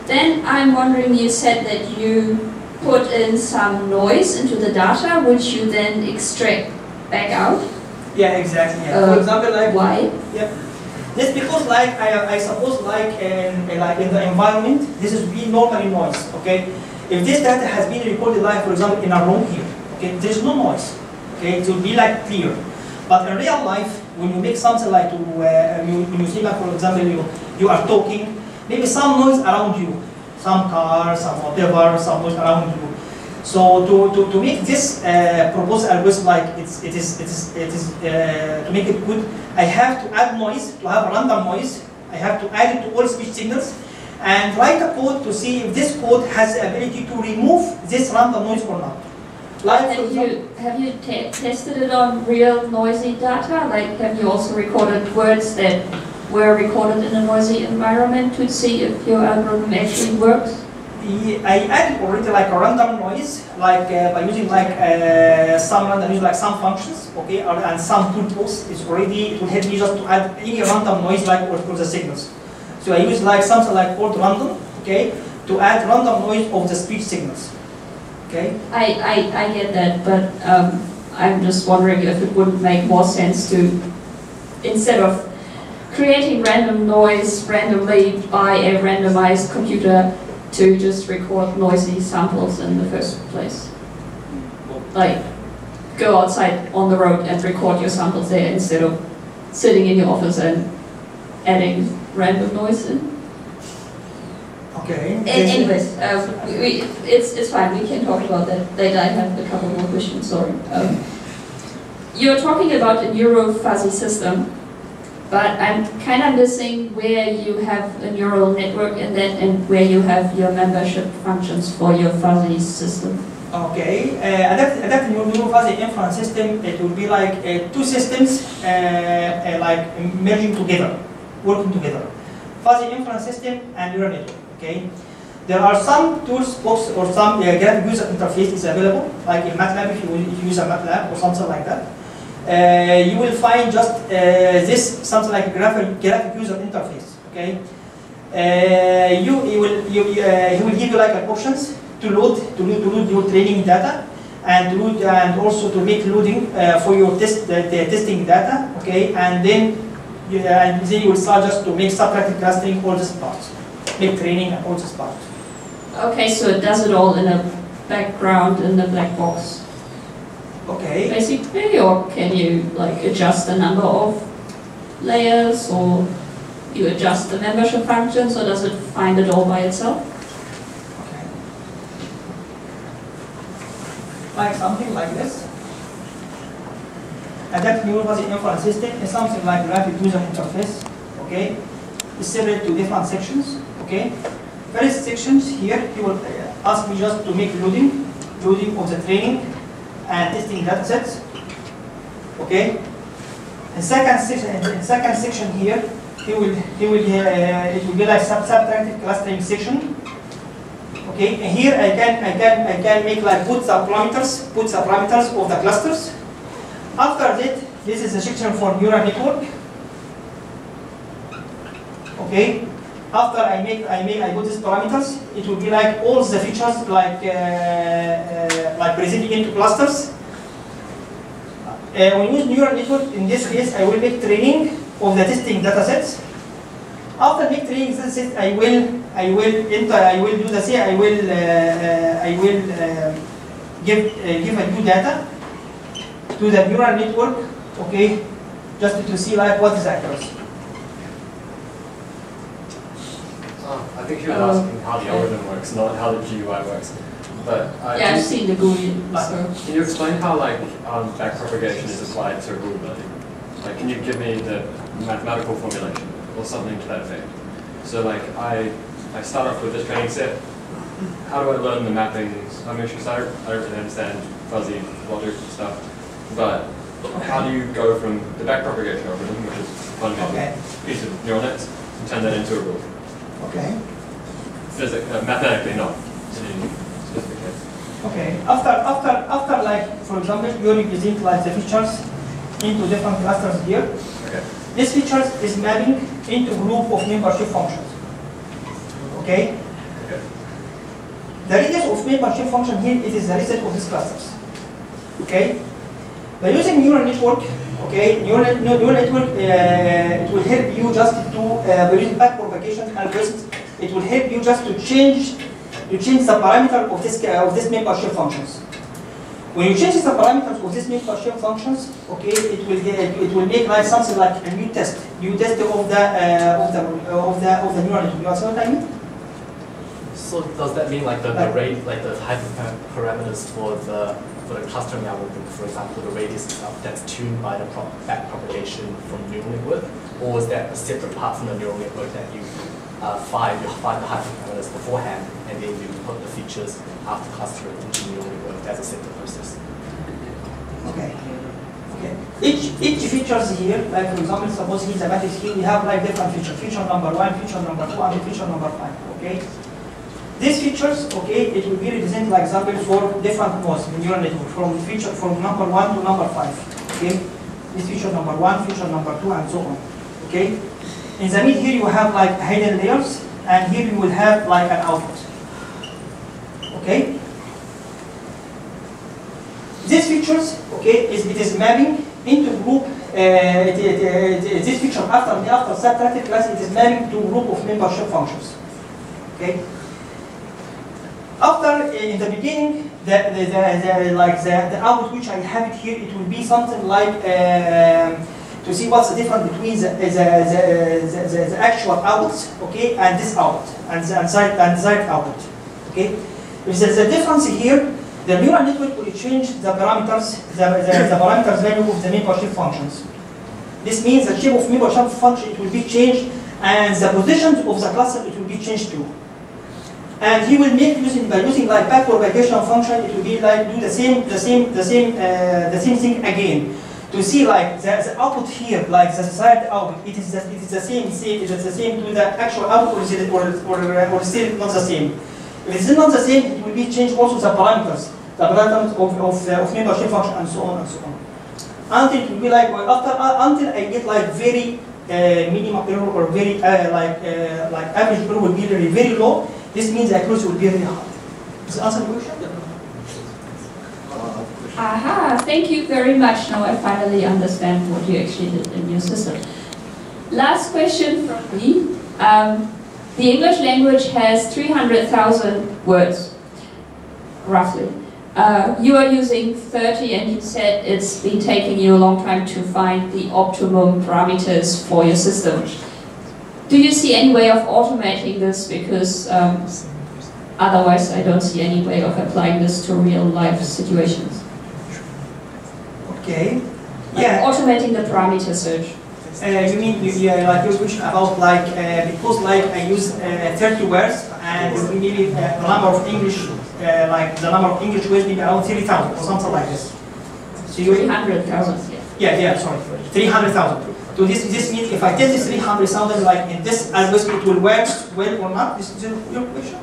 Then I'm wondering, you said that you put in some noise into the data, which you then extract back out. Yeah, exactly. Yeah. For example, like why? Yeah. That's because like I suppose like in the environment, this is really normally noise. Okay. If this data has been recorded like for example in a room here, okay, there's no noise. Okay, it will be like clear. But in real life, when you make something like when you see like for example you are talking, maybe some noise around you, some car, some whatever, some noise around you. So to make this proposed algorithm like it is to make it good, I have to add noise, to have random noise. I have to add it to all speech signals and write a code to see if this code has the ability to remove this random noise or not. Like have you tested it on real noisy data? Like, have you also recorded words that were recorded in a noisy environment to see if your algorithm actually works? I added already like a random noise, like by using like some functions, okay, and some tools. It will help me just to add any random noise like for the signals. So I use like something like called random, okay, to add random noise of the speech signals. Okay. I get that, but I'm just wondering if it wouldn't make more sense to, instead of creating random noise randomly by a randomized computer, to just record noisy samples in the first place. Like, go outside on the road and record your samples there instead of sitting in your office and adding random noise in. Okay. Anyways, it's fine. We can talk about that later. I have a couple more questions. Sorry. You're talking about a neural fuzzy system, but I'm kind of missing where you have a neural network in that and where you have your membership functions for your fuzzy system. Okay, adaptive neural fuzzy inference system, it will be like two systems like merging together, working together. Fuzzy inference system and neural network, okay? There are some tools, books, or some graphic user interface is available, like in MATLAB if you use a MATLAB or something like that. You will find just this something like graphic user interface. Okay, he will give you like options to load your training data, and load, and also to make loading for your testing data, okay, and then you will start just to make subtractive clustering, all this part, make training and all this part. Okay, so it does it all in a background in the black box. Okay. Basically, or can you like adjust the number of layers, or you adjust the membership functions, or does it find it all by itself? Okay. Like something like this. Adapt neural fuzzy inference system is something like graphic user interface. Okay, it's separate to different sections. Okay, first sections here he will ask me just to make loading of the training and testing data sets. Okay. In second section here, it will be like subtractive clustering section. Okay. And here I can make like put the parameters of the clusters. After that, this is a section for neural network. Okay. After I put these parameters, it will be like all the features like presenting into clusters. When we use neural network, in this case, I will make training of the testing data sets. After make training data sets, I will do the same. I will give a new data to the neural network. Okay, just to see like what is accuracy. I think you were asking how the algorithm works, not how the GUI works. But yeah, I've seen the GUI. So. Can you explain how like backpropagation is applied to rulability? Like, can you give me the mathematical formulation or something to that effect? So like I start off with this training set. How do I learn the mappings? I mean, I don't really understand fuzzy logic stuff. But how do you go from the backpropagation algorithm, which is a fundamental piece of neural nets, and turn that into a rule? Okay. Mathematically, not in any specific case. Okay. After like, for example, you represent like the features into different clusters here. Okay. This features is mapping into group of membership functions. Okay. Okay. The radius of membership function here, it is the radius of these clusters. Okay. By using neural network, okay, neural network, it will help you just to by using backpropagation algorithms. It will help you just to change the parameter of this membership functions. When you change the parameters of these membership functions, okay, it will make like something like a new test of the neural network. You understand what I mean? So does that mean like the rate, like the hyperparameters for the clustering algorithm, for example, the radius itself, that's tuned by the backpropagation from neural network, or is that a separate part from the neural network that you find the hyperparameters beforehand, and then you put the features after clustering into the neural network as a separate process? Okay. Okay. Each features here, like for example, suppose here's a matrix here, we have like different features. Feature number 1, feature number 2, and feature number 5. Okay. These features, okay, it will be represented like example for different nodes in neural network, from number 1 to number 5. Okay. This feature number 1, feature number 2, and so on. Okay. In the mid here you have like hidden layers, and here you will have like an output. Okay. These features, okay, it is mapping into group. This feature after subtractive class, it is mapping to group of membership functions. Okay. After in the beginning, the output which I have it here, it will be something like to see what's the difference between the actual outputs, okay, and this output and the desired output. Okay. If there's a difference here, the neural network will change the parameters, the parameters value of the membership functions. This means the shape of membership function, it will be changed, and the positions of the cluster, it will be changed too. And he will make by using like backpropagation function, it will be like do the same thing again. To see like the output here, like the desired output, it is the same to the actual output, or still not the same. If it is not the same, it will be changed also the parameters of membership function, and so on and so on. Until it will be like until I get like very minimum error, or very like average error will be very, very low. This means the accuracy will be very high. Does it answer the question? I Aha, thank you very much. Now I finally understand what you actually did in your system. Last question from me. The English language has 300,000 words, roughly. You are using 30 and you said it's been taking you a long time to find the optimum parameters for your system. Do you see any way of automating this? Because otherwise I don't see any way of applying this to real life situations. Okay. Like automating the parameter search. You mean like your question about like because like I use 30 words and maybe the number of English like the number of English words maybe around 30,000 or something like this. So 300,000. Yeah, sorry, 300,000. So this means if I tell this 300,000 like in this algorithm it will work well or not? This is your question?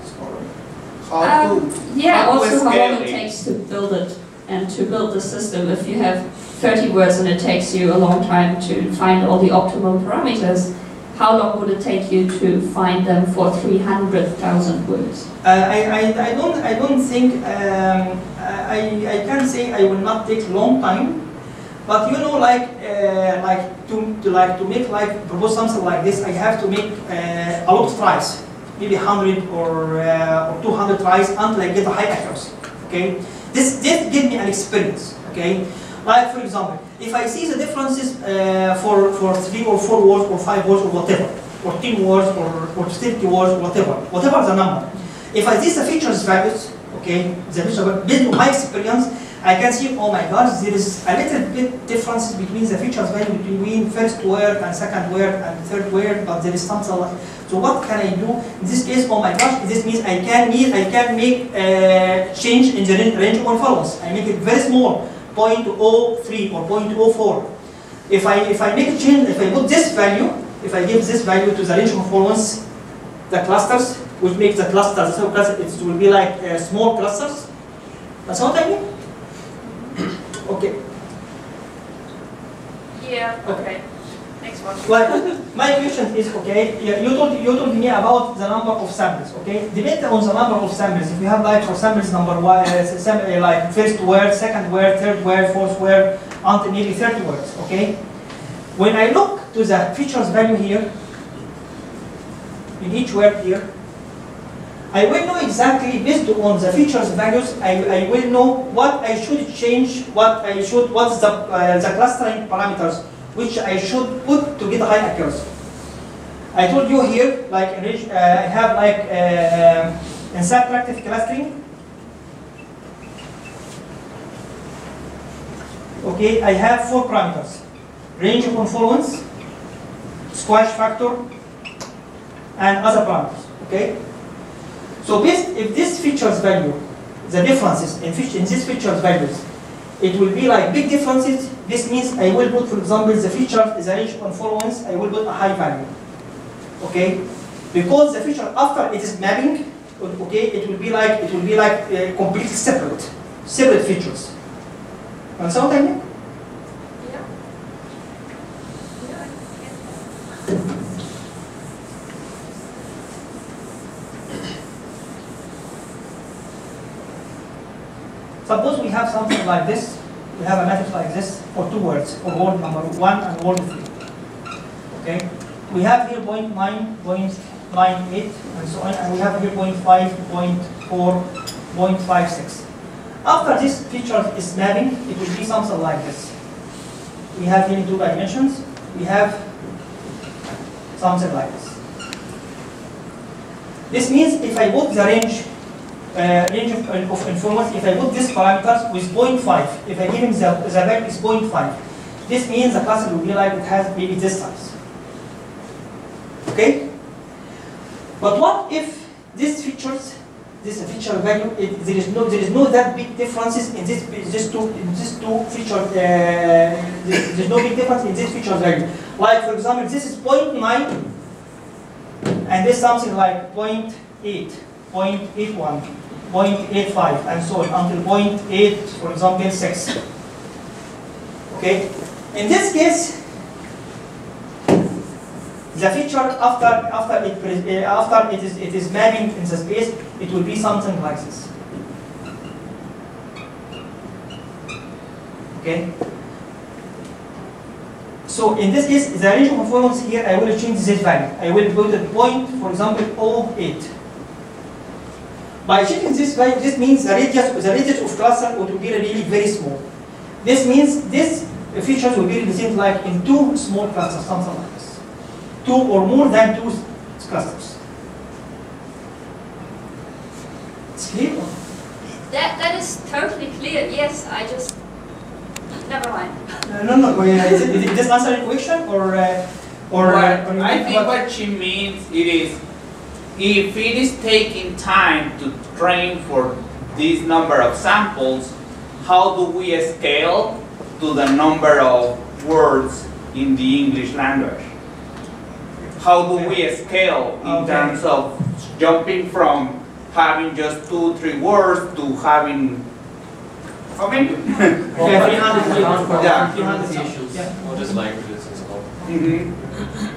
Yeah, also how long it takes to build it and to build the system. If you have 30 words and it takes you a long time to find all the optimal parameters, how long would it take you to find them for 300,000 words? I don't think I can say I will not take long time, but you know to make like propose something like this, I have to make a lot of tries, maybe 100 or 200 tries until I get a high accuracy. Okay, this gives me an experience. Okay. Like for example, if I see the differences for 3 or 4 words or 5 words or whatever, or 10 words or 30 words, whatever the number. If I see the features values, okay, the feature based on my experience, I can see, oh my gosh, there is a little bit differences between the features value between first word and second word and third word, but there is something like. So what can I do? In this case, oh my gosh, this means I can make change in the range of influence. I make it very small. 0.03 or 0.04. If I make a change, if I put this value, if I give this value to the range of performance, the clusters, which makes the clusters, so it will be like small clusters. That's what I mean? Okay. Yeah, okay. Next one. Well, my question is, okay, you told me about the number of samples, okay? Depending on the number of samples, if you have like for samples number one, like first word, second word, third word, fourth word, until maybe 30 words, okay? When I look to the features value here, in each word here, I will know exactly based on the features values. I will know what I should change, what's the clustering parameters which I should put to get a high accuracy. I told you here, like I have like in subtractive clustering. Okay, I have 4 parameters: range of conformance, squash factor, and other parameters. Okay. So if this features value, the differences in these features values, it will be like big differences. This means I will put, for example, the feature, the range of conformance, I will put a high value. Okay, because the feature after it is mapping, okay, it will be like completely separate features. Understand what I mean? Yeah. Suppose we have something like this. We have a matrix like this for 2 words, or word number 1 and word 3. Okay? We have here 0.9, 0.98, and so on, and we have here 0.5, 0.4, 0.56. After this feature is mapping, it will be something like this. We have here 2 dimensions. We have something like this. This means if I put the range of information, if I put this parameters with 0.5, if I give him the value is 0.5, this means the cluster will be like it has maybe this size. Okay? But what if these features, this feature value, there is no that big differences in these two features. There's no big difference in this feature value. Like for example, this is 0.9, and this something like 0.8, 0.81, 0.85, and so on until 0.8, for example, 6. Okay. In this case, the feature after it is mapping in the space, it will be something like this. Okay. So in this case, the range of performance here, I will change this value. I will put a point, for example, 0.8. By changing this value, this means the radius of cluster will be really very small. This means this features will be represented like in 2 small clusters, something like this. 2 or more than 2 clusters. It's clear? That is totally clear. Yes, I just never mind. No. Is this answer your question or I think what she means it is if it is taking time to train for this number of samples, how do we scale to the number of words in the English language? How do we scale in terms of jumping from having just 2-3 words to having how many? 300 issues or just languages as well.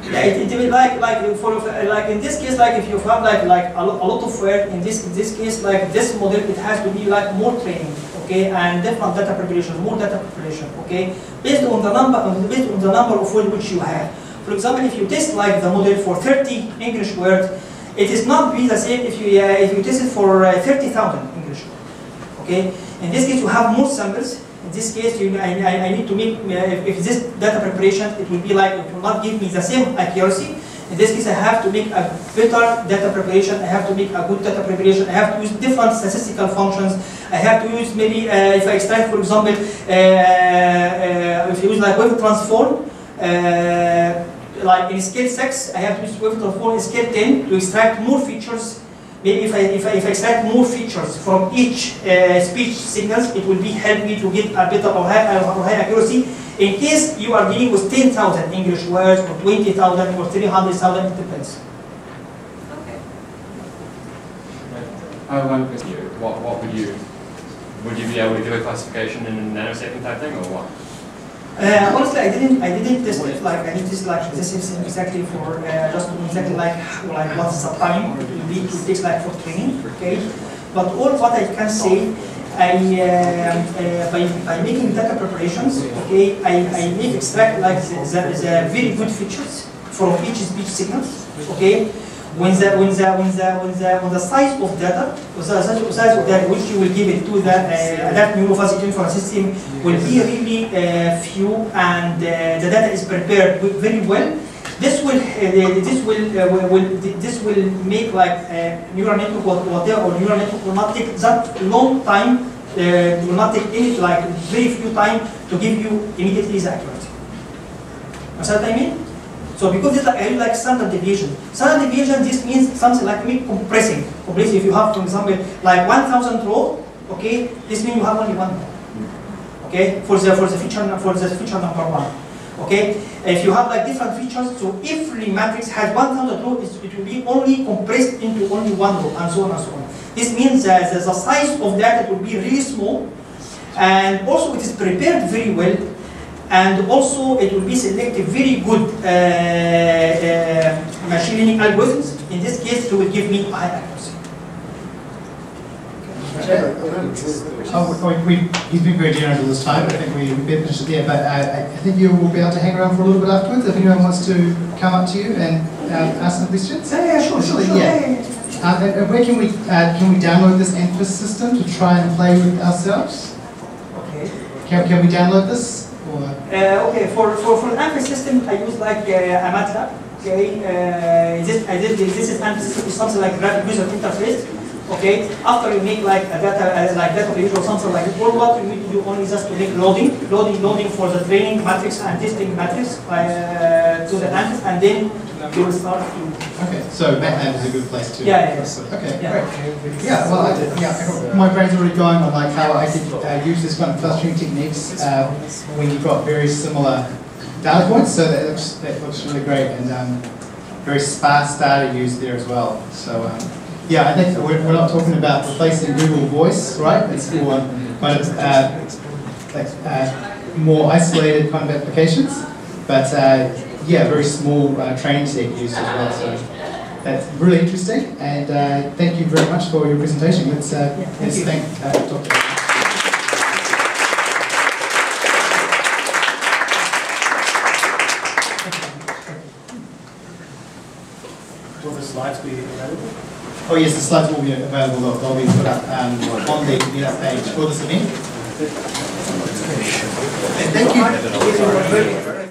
Yeah, it will like in this case, like if you have like a lot of work in this case, like this model, it has to be like more training, okay, and different data preparation, more data preparation, okay, based on the number of words which you have. For example, if you test like the model for 30 English words, it is not be the same if you test it for 30,000 English words, okay. In this case, you have more samples. In this case, I need to make, if this data preparation, it will be like, it will not give me the same accuracy. In this case, I have to make a better data preparation. I have to make a good data preparation. I have to use different statistical functions. I have to use maybe, if I extract, for example, if you use like wave transform, like in scale 6, I have to use wave transform in scale 10 to extract more features. Maybe if I extract more features from each speech signals, it will be help me to get a better or high accuracy. In case you are dealing with 10,000 English words or 20,000 or 300,000, it depends. Okay. I have one question. What would you be able to give a classification in a nanosecond type thing or what? Honestly, I didn't test it. Like I did this like this is exactly for just exactly like what's the time it will be to take like for training. Okay, but all what I can say, by making data preparations, okay, I make extract like the very good features from each speech signals. Okay. When the size of data, which you will give it to the adapt neurofacial inference system will be really few, and the data is prepared very well. This will make like neural network whatever, or neural network will not take that long time. Will not take any like very few time to give you immediately the accuracy. Understand what I mean? So because it's like standard deviation. Standard deviation, this means something like compressing. If you have, for example, like 1,000 row, okay, this means you have only 1 row. Okay, for the feature number 1. Okay, if you have like different features, so every matrix has 1,000 rows, it will be only compressed into only 1 row, and so on and so on. This means that the size of that will be really small, and also it is prepared very well. And also, it will be selected very good machine learning algorithms. In this case, it will give me high accuracy. He's been very generous all this time. I think we better finish it there, but I think you will be able to hang around for a little bit afterwards if anyone wants to come up to you and ask some questions. Yeah, sure. And where can we download this ANFIS system to try and play with ourselves? Okay. Can we download this? Okay, for the ANFIS system, I use like a MATLAB. Okay, this is ANFIS system is something like graphic user interface. Okay, after you make like a data page or something like that, all what you need to do only just to make loading for the training matrix and testing matrix to the ANFIS, and then you will start to. Okay, so MATLAB is a good place to. Yeah. Okay, great. Yeah, well, my brain's already going on like how I could use this kind of clustering techniques when you've got very similar data points. So that looks really great, and very sparse data used there as well. So yeah, I think we're not talking about replacing Google Voice, right? It's for kind of more isolated kind of applications, but yeah, very small training set used as well. So that's really interesting, and thank you very much for your presentation. Let's thank Dr. Will the slides be available? Oh yes, the slides will be available. They'll be put up on the meetup page for this event. And thank you.